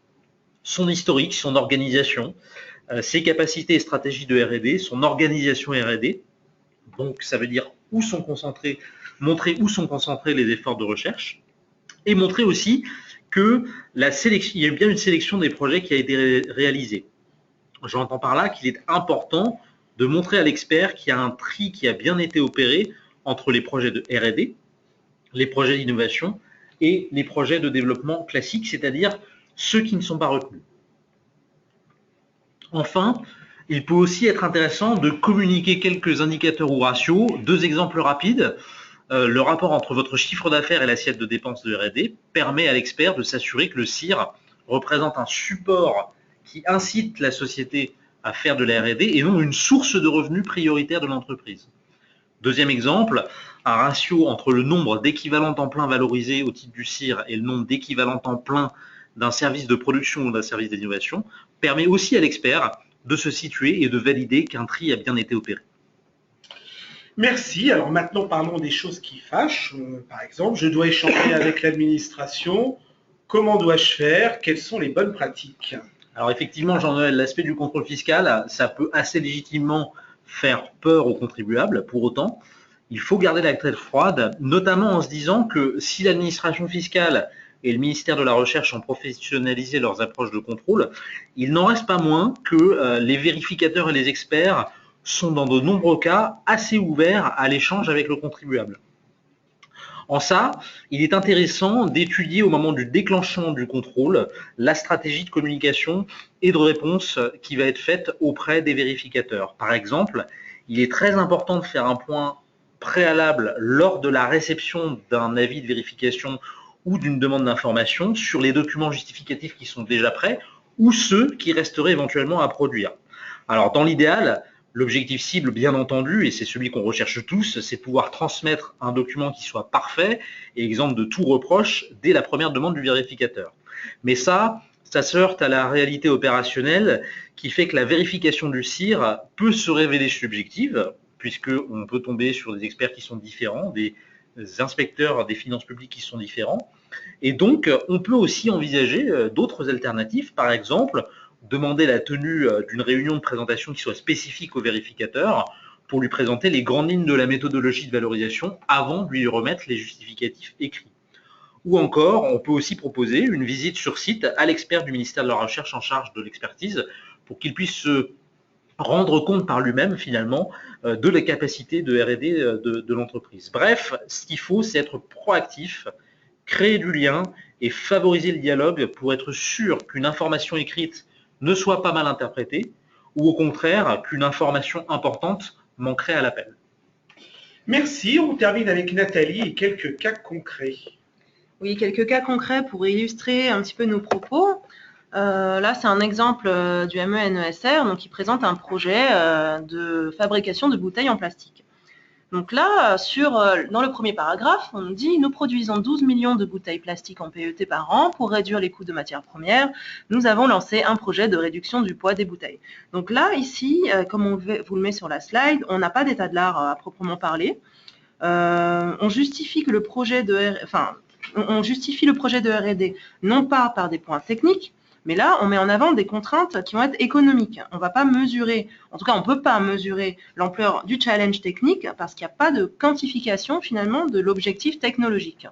son historique, son organisation, ses capacités et stratégies de R&D, son organisation R&D, donc ça veut dire montrer où sont concentrés les efforts de recherche, et montrer aussi qu'il y a bien une sélection des projets qui a été réalisée. J'entends par là qu'il est important de montrer à l'expert qu'il y a un tri qui a bien été opéré entre les projets de R&D, les projets d'innovation et les projets de développement classiques, c'est-à-dire ceux qui ne sont pas retenus. Enfin, il peut aussi être intéressant de communiquer quelques indicateurs ou ratios. 2 exemples rapides. Le rapport entre votre chiffre d'affaires et l'assiette de dépenses de R&D permet à l'expert de s'assurer que le CIR représente un support qui incite la société à faire de la R&D et non une source de revenus prioritaire de l'entreprise. Deuxième exemple, un ratio entre le nombre d'équivalents temps plein valorisés au titre du CIR et le nombre d'équivalents temps plein d'un service de production ou d'un service d'innovation permet aussi à l'expert de se situer et de valider qu'un tri a bien été opéré. Merci. Alors maintenant, parlons des choses qui fâchent. Par exemple, je dois échanger avec l'administration. Comment dois-je faire? Quelles sont les bonnes pratiques? Alors effectivement, Jean-Noël, l'aspect du contrôle fiscal, ça peut assez légitimement faire peur aux contribuables. Pour autant, il faut garder la tête froide, notamment en se disant que si l'administration fiscale et le ministère de la Recherche ont professionnalisé leurs approches de contrôle, il n'en reste pas moins que les vérificateurs et les experts sont dans de nombreux cas assez ouverts à l'échange avec le contribuable. En ça, il est intéressant d'étudier au moment du déclenchement du contrôle la stratégie de communication et de réponse qui va être faite auprès des vérificateurs. Par exemple, il est très important de faire un point préalable lors de la réception d'un avis de vérification ou d'une demande d'information sur les documents justificatifs qui sont déjà prêts ou ceux qui resteraient éventuellement à produire. Alors, dans l'idéal, l'objectif cible, bien entendu, et c'est celui qu'on recherche tous, c'est pouvoir transmettre un document qui soit parfait et exempt de tout reproche dès la première demande du vérificateur. Mais ça Ça se heurte à la réalité opérationnelle qui fait que la vérification du CIR peut se révéler subjective, puisqu'on peut tomber sur des experts qui sont différents, des inspecteurs des finances publiques qui sont différents. Et donc, on peut aussi envisager d'autres alternatives. Par exemple, demander la tenue d'une réunion de présentation qui soit spécifique au vérificateur pour lui présenter les grandes lignes de la méthodologie de valorisation avant de lui remettre les justificatifs écrits. Ou encore, on peut aussi proposer une visite sur site à l'expert du ministère de la Recherche en charge de l'expertise pour qu'il puisse se rendre compte par lui-même finalement de la capacité de R&D de l'entreprise. Bref, ce qu'il faut, c'est être proactif, créer du lien et favoriser le dialogue pour être sûr qu'une information écrite ne soit pas mal interprétée ou au contraire qu'une information importante manquerait à l'appel. Merci, on termine avec Nathalie et quelques cas concrets. Oui, quelques cas concrets pour illustrer un petit peu nos propos. Là, c'est un exemple du MENESR donc, qui présente un projet de fabrication de bouteilles en plastique. Donc là, dans le premier paragraphe, on nous dit « Nous produisons 12 millions de bouteilles plastiques en PET par an. Pour réduire les coûts de matières premières, nous avons lancé un projet de réduction du poids des bouteilles. » Donc là, ici, comme on vous le met sur la slide, on n'a pas d'état de l'art à proprement parler. On justifie le projet de R&D non pas par des points techniques, mais là, on met en avant des contraintes qui vont être économiques. On ne va pas mesurer, en tout cas, on ne peut pas mesurer l'ampleur du challenge technique parce qu'il n'y a pas de quantification finalement de l'objectif technologique.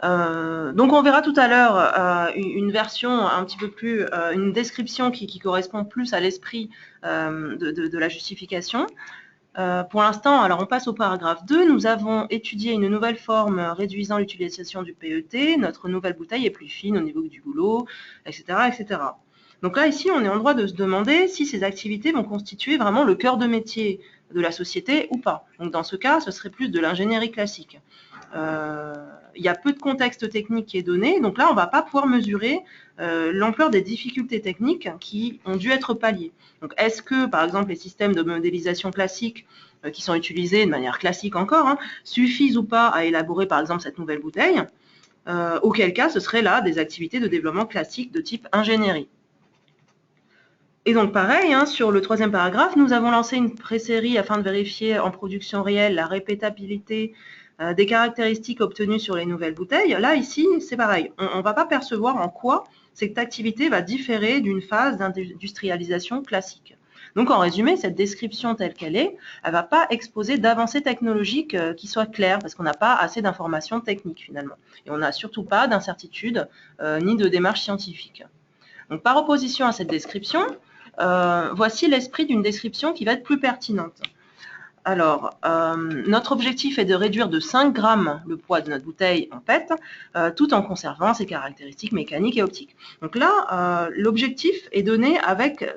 Donc, on verra tout à l'heure une version un petit peu plus, une description qui correspond plus à l'esprit de la justification. Pour l'instant, alors on passe au paragraphe 2. Nous avons étudié une nouvelle forme réduisant l'utilisation du PET. Notre nouvelle bouteille est plus fine au niveau du goulot, etc., etc. Donc là, ici, on est en droit de se demander si ces activités vont constituer vraiment le cœur de métier de la société ou pas. Donc dans ce cas, ce serait plus de l'ingénierie classique. Il y a peu de contexte technique qui est donné, donc là, on ne va pas pouvoir mesurer l'ampleur des difficultés techniques qui ont dû être palliées. Donc, est-ce que, par exemple, les systèmes de modélisation classiques qui sont utilisés de manière classique encore, suffisent ou pas à élaborer, par exemple, cette nouvelle bouteille auquel cas, ce serait là des activités de développement classique de type ingénierie. Et donc, pareil, sur le troisième paragraphe, nous avons lancé une pré-série afin de vérifier en production réelle la répétabilité des caractéristiques obtenues sur les nouvelles bouteilles. Là, ici, c'est pareil. On ne va pas percevoir en quoi cette activité va différer d'une phase d'industrialisation classique. Donc, en résumé, cette description telle qu'elle est, elle ne va pas exposer d'avancées technologiques qui soient claires, parce qu'on n'a pas assez d'informations techniques, finalement. Et on n'a surtout pas d'incertitude ni de démarche scientifique. Donc, par opposition à cette description, voici l'esprit d'une description qui va être plus pertinente. Alors, notre objectif est de réduire de 5 grammes le poids de notre bouteille en PET, tout en conservant ses caractéristiques mécaniques et optiques. Donc là, l'objectif est donné avec,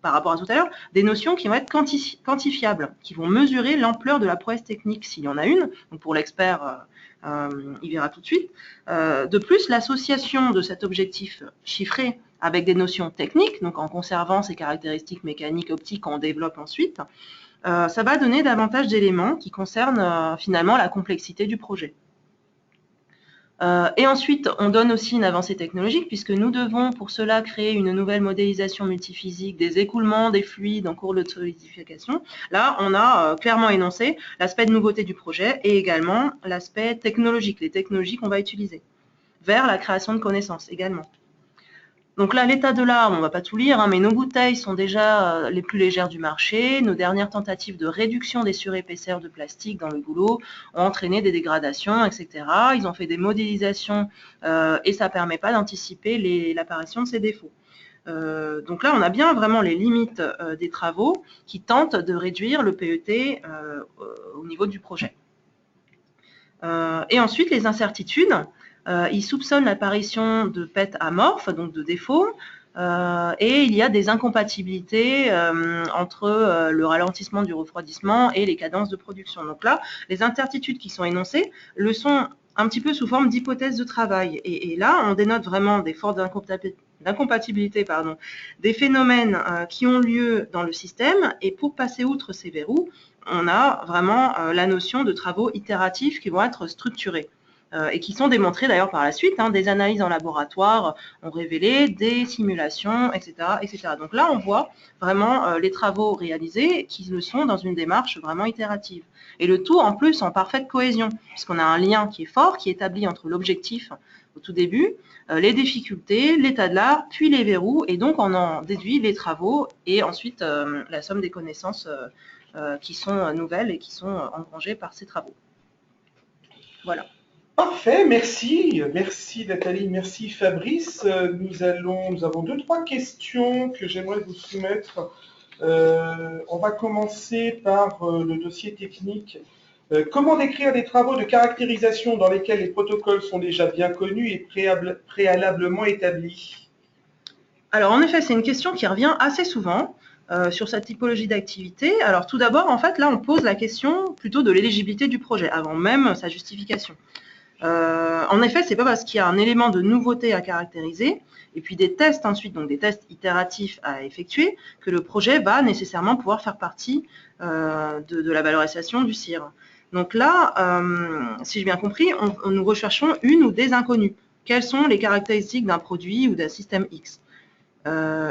par rapport à tout à l'heure, des notions qui vont être quantifiables, qui vont mesurer l'ampleur de la prouesse technique, s'il y en a une. Donc pour l'expert, il verra tout de suite. De plus, l'association de cet objectif chiffré avec des notions techniques, donc en conservant ses caractéristiques mécaniques et optiques qu'on développe ensuite, ça va donner davantage d'éléments qui concernent finalement la complexité du projet. Et ensuite, on donne aussi une avancée technologique puisque nous devons pour cela créer une nouvelle modélisation multiphysique des écoulements, des fluides en cours de solidification. Là, on a clairement énoncé l'aspect de nouveauté du projet et également l'aspect technologique, les technologies qu'on va utiliser, vers la création de connaissances également. Donc là, l'état de l'art, on ne va pas tout lire, mais nos bouteilles sont déjà les plus légères du marché. Nos dernières tentatives de réduction des surépaisseurs de plastique dans le goulot ont entraîné des dégradations, etc. Ils ont fait des modélisations et ça ne permet pas d'anticiper l'apparition de ces défauts. Donc là, on a bien vraiment les limites des travaux qui tentent de réduire le PET au niveau du projet. Et ensuite, les incertitudes. Ils soupçonnent l'apparition de PET amorphes, donc de défauts, et il y a des incompatibilités entre le ralentissement du refroidissement et les cadences de production. Donc là, les incertitudes qui sont énoncées le sont un petit peu sous forme d'hypothèses de travail. Et là, on dénote vraiment des fortes d'incompatibilité, des phénomènes qui ont lieu dans le système. Et pour passer outre ces verrous, on a vraiment la notion de travaux itératifs qui vont être structurés. et qui sont démontrées d'ailleurs par la suite. Des analyses en laboratoire ont révélé des simulations, etc., etc. Donc là, on voit vraiment les travaux réalisés qui le sont dans une démarche vraiment itérative. Et le tout, en plus, en parfaite cohésion, puisqu'on a un lien qui est fort, qui est établi entre l'objectif au tout début, les difficultés, l'état de l'art, puis les verrous, et donc on en déduit les travaux et ensuite la somme des connaissances qui sont nouvelles et qui sont engrangées par ces travaux. Voilà. Parfait, merci. Merci Nathalie, merci Fabrice. Nous avons 2-3 questions que j'aimerais vous soumettre. On va commencer par le dossier technique. Comment décrire des travaux de caractérisation dans lesquels les protocoles sont déjà bien connus et préalablement établis? Alors en effet, c'est une question qui revient assez souvent sur cette typologie d'activité. Alors tout d'abord, en fait, là, on pose la question plutôt de l'éligibilité du projet, avant même sa justification. En effet, c'est pas parce qu'il y a un élément de nouveauté à caractériser et puis des tests ensuite, donc des tests itératifs à effectuer, que le projet va nécessairement pouvoir faire partie de la valorisation du CIR. Donc là, si j'ai bien compris, nous recherchons une ou des inconnues. Quelles sont les caractéristiques d'un produit ou d'un système X?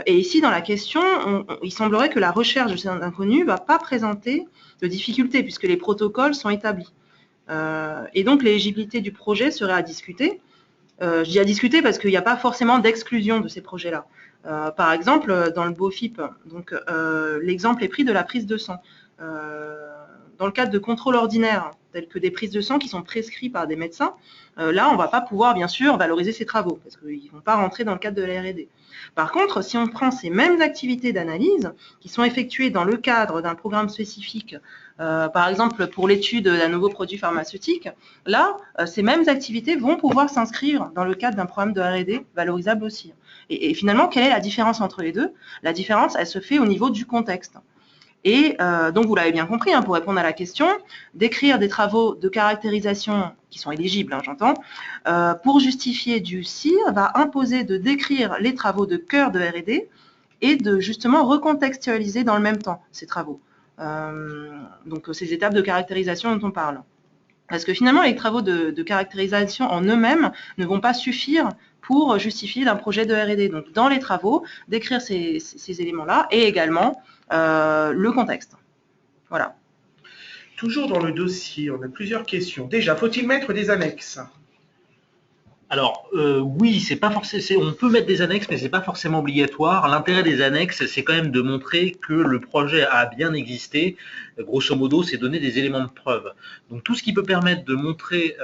Et ici, dans la question, il semblerait que la recherche de ces inconnus ne va pas présenter de difficultés puisque les protocoles sont établis. Et donc, l'éligibilité du projet serait à discuter. Je dis à discuter parce qu'il n'y a pas forcément d'exclusion de ces projets-là. Par exemple, dans le BOFIP, donc l'exemple est pris de la prise de sang. Dans le cadre de contrôles ordinaires, tels que des prises de sang qui sont prescrits par des médecins, là, on ne va pas pouvoir, bien sûr, valoriser ces travaux, parce qu'ils ne vont pas rentrer dans le cadre de la R&D. Par contre, si on prend ces mêmes activités d'analyse, qui sont effectuées dans le cadre d'un programme spécifique, par exemple pour l'étude d'un nouveau produit pharmaceutique, là, ces mêmes activités vont pouvoir s'inscrire dans le cadre d'un programme de R&D valorisable aussi. Et finalement, quelle est la différence entre les deux? La différence, elle se fait au niveau du contexte. Et donc, vous l'avez bien compris, pour répondre à la question, d'écrire des travaux de caractérisation qui sont éligibles, j'entends, pour justifier du CIR, va imposer de décrire les travaux de cœur de R&D et de justement recontextualiser dans le même temps ces travaux. Donc, ces étapes de caractérisation dont on parle. Parce que finalement, les travaux de caractérisation en eux-mêmes ne vont pas suffire pour justifier d'un projet de R&D. Donc, dans les travaux, décrire ces éléments-là et également le contexte. Voilà. Toujours dans le dossier, on a plusieurs questions. Déjà, faut-il mettre des annexes? Alors oui, c'est pas forcément. On peut mettre des annexes, mais c'est pas forcément obligatoire. L'intérêt des annexes, c'est quand même de montrer que le projet a bien existé. Grosso modo, c'est donner des éléments de preuve. Donc tout ce qui peut permettre de montrer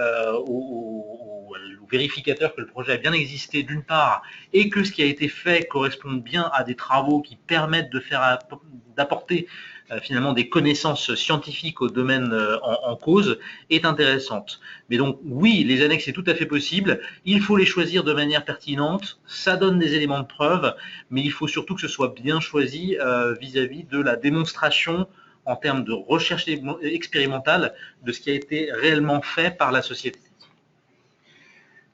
aux vérificateurs que le projet a bien existé d'une part, et que ce qui a été fait correspond bien à des travaux qui permettent d'apporter finalement des connaissances scientifiques au domaine en cause, est intéressante. Mais donc oui, les annexes c'est tout à fait possible, il faut les choisir de manière pertinente, ça donne des éléments de preuve, mais il faut surtout que ce soit bien choisi vis-à-vis de la démonstration en termes de recherche expérimentale de ce qui a été réellement fait par la société.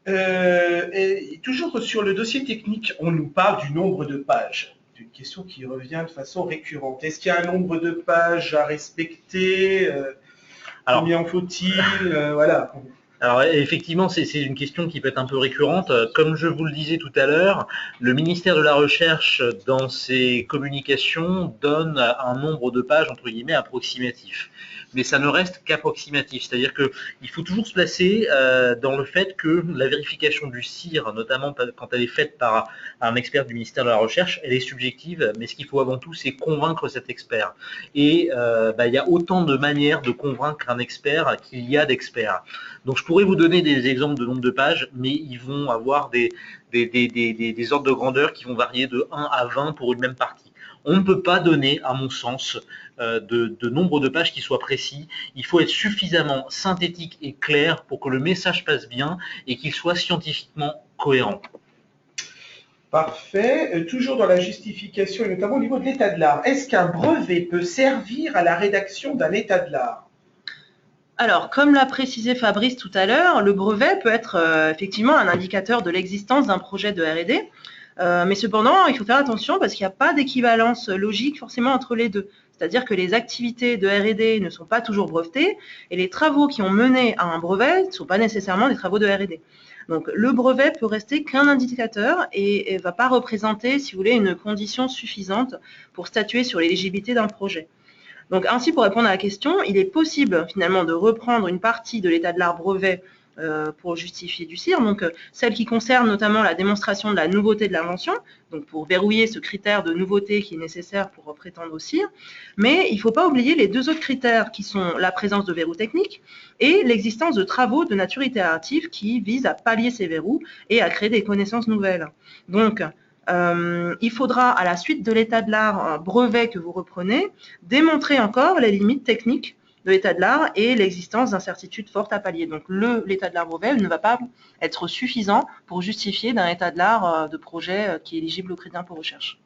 Et toujours sur le dossier technique, on nous parle du nombre de pages. C'est une question qui revient de façon récurrente. Est-ce qu'il y a un nombre de pages à respecter? Combien faut-il? Voilà. Alors effectivement, c'est une question qui peut être un peu récurrente. Comme je vous le disais tout à l'heure, le ministère de la Recherche, dans ses communications, donne un nombre de pages, entre guillemets, approximatif. Mais ça ne reste qu'approximatif. C'est-à-dire qu'il faut toujours se placer dans le fait que la vérification du CIR, notamment quand elle est faite par un expert du ministère de la Recherche, elle est subjective, mais ce qu'il faut avant tout, c'est convaincre cet expert. Et il y a autant de manières de convaincre un expert qu'il y a d'experts. Donc je pourrais vous donner des exemples de nombre de pages, mais ils vont avoir des ordres de grandeur qui vont varier de 1 à 20 pour une même partie. On ne peut pas donner, à mon sens, de nombre de pages qui soit précis. Il faut être suffisamment synthétique et clair pour que le message passe bien et qu'il soit scientifiquement cohérent. Parfait. Toujours dans la justification, et notamment au niveau de l'état de l'art, est-ce qu'un brevet peut servir à la rédaction d'un état de l'art? Alors, comme l'a précisé Fabrice tout à l'heure, le brevet peut être effectivement un indicateur de l'existence d'un projet de R&D. Mais cependant, il faut faire attention parce qu'il n'y a pas d'équivalence logique forcément entre les deux. C'est-à-dire que les activités de R&D ne sont pas toujours brevetées et les travaux qui ont mené à un brevet ne sont pas nécessairement des travaux de R&D. Donc le brevet peut rester qu'un indicateur et ne va pas représenter, si vous voulez, une condition suffisante pour statuer sur l'éligibilité d'un projet. Donc ainsi, pour répondre à la question, il est possible finalement de reprendre une partie de l'état de l'art brevet pour justifier du CIR, donc celle qui concerne notamment la démonstration de la nouveauté de l'invention, donc pour verrouiller ce critère de nouveauté qui est nécessaire pour prétendre au CIR, mais il ne faut pas oublier les deux autres critères qui sont la présence de verrous techniques et l'existence de travaux de nature itérative qui visent à pallier ces verrous et à créer des connaissances nouvelles. Donc, il faudra, à la suite de l'état de l'art brevet que vous reprenez, démontrer encore les limites techniques de l'état de l'art et l'existence d'incertitudes fortes à pallier. Donc l'état de l'art brevet ne va pas être suffisant pour justifier d'un état de l'art de projet qui est éligible au crédit d'impôt recherche.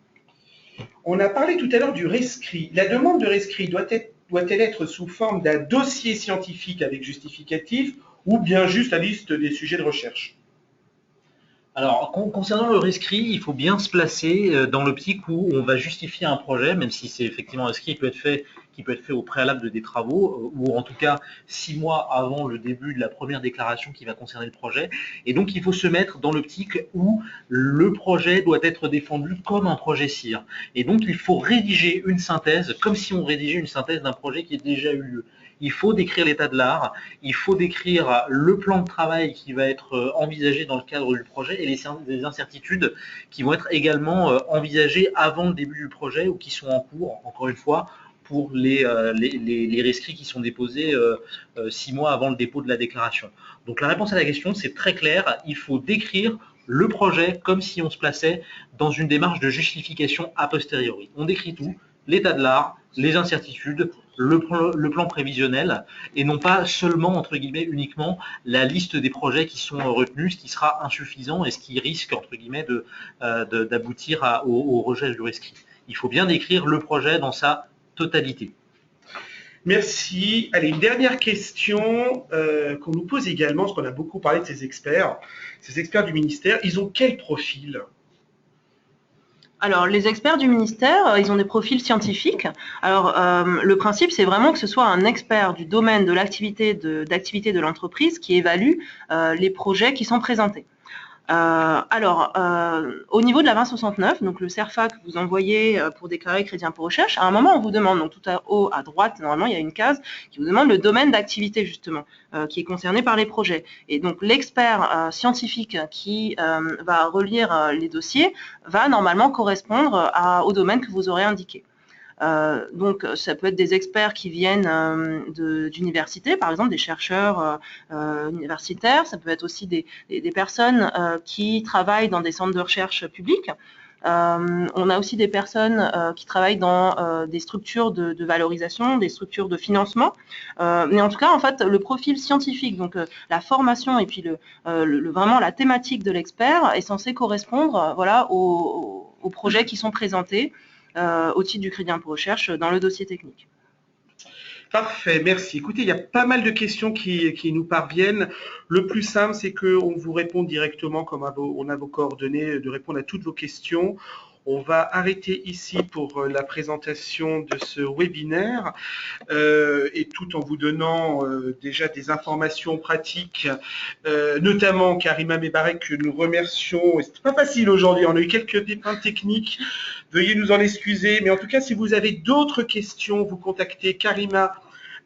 On a parlé tout à l'heure du rescrit. La demande de rescrit doit-elle être sous forme d'un dossier scientifique avec justificatif ou bien juste la liste des sujets de recherche? Alors, concernant le rescrit, il faut bien se placer dans l'optique où on va justifier un projet, même si c'est effectivement un rescrit qui peut être fait au préalable de des travaux, ou en tout cas 6 mois avant le début de la première déclaration qui va concerner le projet. Et donc, il faut se mettre dans l'optique où le projet doit être défendu comme un projet CIR. Et donc, il faut rédiger une synthèse, comme si on rédigeait une synthèse d'un projet qui a déjà eu lieu. Il faut décrire l'état de l'art, il faut décrire le plan de travail qui va être envisagé dans le cadre du projet et les incertitudes qui vont être également envisagées avant le début du projet ou qui sont en cours, encore une fois, pour les rescrits qui sont déposés 6 mois avant le dépôt de la déclaration. Donc la réponse à la question, c'est très clair, il faut décrire le projet comme si on se plaçait dans une démarche de justification a posteriori. On décrit tout, l'état de l'art, les incertitudes, le plan prévisionnel, et non pas seulement, entre guillemets, uniquement la liste des projets qui sont retenus, ce qui sera insuffisant et ce qui risque, entre guillemets, d'aboutir au rejet du rescrit. Il faut bien décrire le projet dans sa totalité. Merci. Allez, une dernière question qu'on nous pose également, parce qu'on a beaucoup parlé de ces experts du ministère, ils ont quel profil ? Alors, les experts du ministère, ils ont des profils scientifiques. Alors, le principe, c'est vraiment que ce soit un expert du domaine de l'activité de l'entreprise qui évalue les projets qui sont présentés. Au niveau de la 2069, donc le CERFA que vous envoyez pour déclarer crédit impôt recherche, à un moment, on vous demande, donc tout en haut à droite, normalement, il y a une case qui vous demande le domaine d'activité, justement, qui est concerné par les projets. Et donc, l'expert scientifique qui va relire les dossiers va normalement correspondre au domaine que vous aurez indiqué. Donc, ça peut être des experts qui viennent d'universités, par exemple des chercheurs universitaires, ça peut être aussi des personnes qui travaillent dans des centres de recherche publics. On a aussi des personnes qui travaillent dans des structures de valorisation, des structures de financement. Mais en tout cas, en fait, le profil scientifique, donc la formation et puis vraiment la thématique de l'expert est censé correspondre voilà, aux projets qui sont présentés au titre du crédit impôt recherche dans le dossier technique. Parfait, merci. Écoutez, il y a pas mal de questions qui nous parviennent. Le plus simple, c'est qu'on vous répond directement, comme on a vos coordonnées, de répondre à toutes vos questions. On va arrêter ici pour la présentation de ce webinaire et tout en vous donnant déjà des informations pratiques, notamment Karima Mebarek que nous remercions. C'est pas facile aujourd'hui, on a eu quelques pépins techniques, veuillez nous en excuser. Mais en tout cas, si vous avez d'autres questions, vous contactez Karima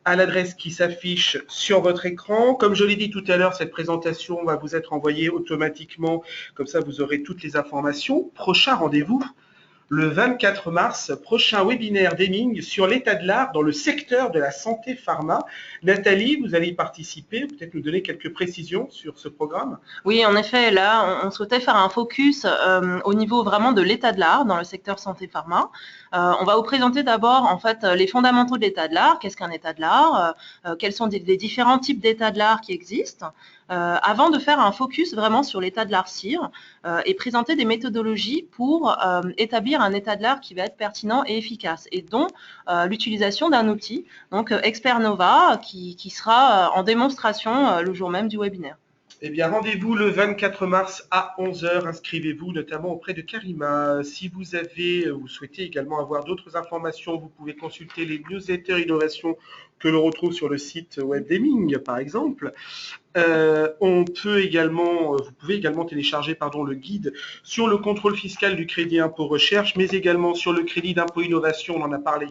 à l'adresse qui s'affiche sur votre écran. Comme je l'ai dit tout à l'heure, cette présentation va vous être envoyée automatiquement. Comme ça, vous aurez toutes les informations. Prochain rendez-vous, le 24 mars, prochain webinaire d'Hemming sur l'état de l'art dans le secteur de la santé pharma. Nathalie, vous allez y participer, peut-être nous donner quelques précisions sur ce programme. Oui, en effet, là, on souhaitait faire un focus au niveau vraiment de l'état de l'art dans le secteur santé pharma. On va vous présenter d'abord en fait les fondamentaux de l'état de l'art. Qu'est-ce qu'un état de l'art? Quels sont les différents types d'états de l'art qui existent? Avant de faire un focus vraiment sur l'état de l'art CIR et présenter des méthodologies pour établir un état de l'art qui va être pertinent et efficace, et dont l'utilisation d'un outil, donc Expert Nova, qui sera en démonstration le jour même du webinaire. Eh bien, rendez-vous le 24 mars à 11 heures. Inscrivez-vous notamment auprès de Karima. Si vous souhaitez également avoir d'autres informations, vous pouvez consulter les newsletters innovation que l'on retrouve sur le site WebDaming, par exemple. Vous pouvez également télécharger le guide sur le contrôle fiscal du crédit impôt recherche, mais également sur le crédit d'impôt innovation. On en a parlé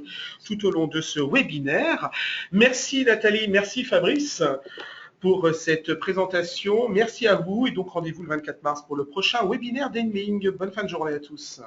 tout au long de ce webinaire. Merci Nathalie, merci Fabrice pour cette présentation. Merci à vous et donc rendez-vous le 24 mars pour le prochain webinaire d'Enming. Bonne fin de journée à tous.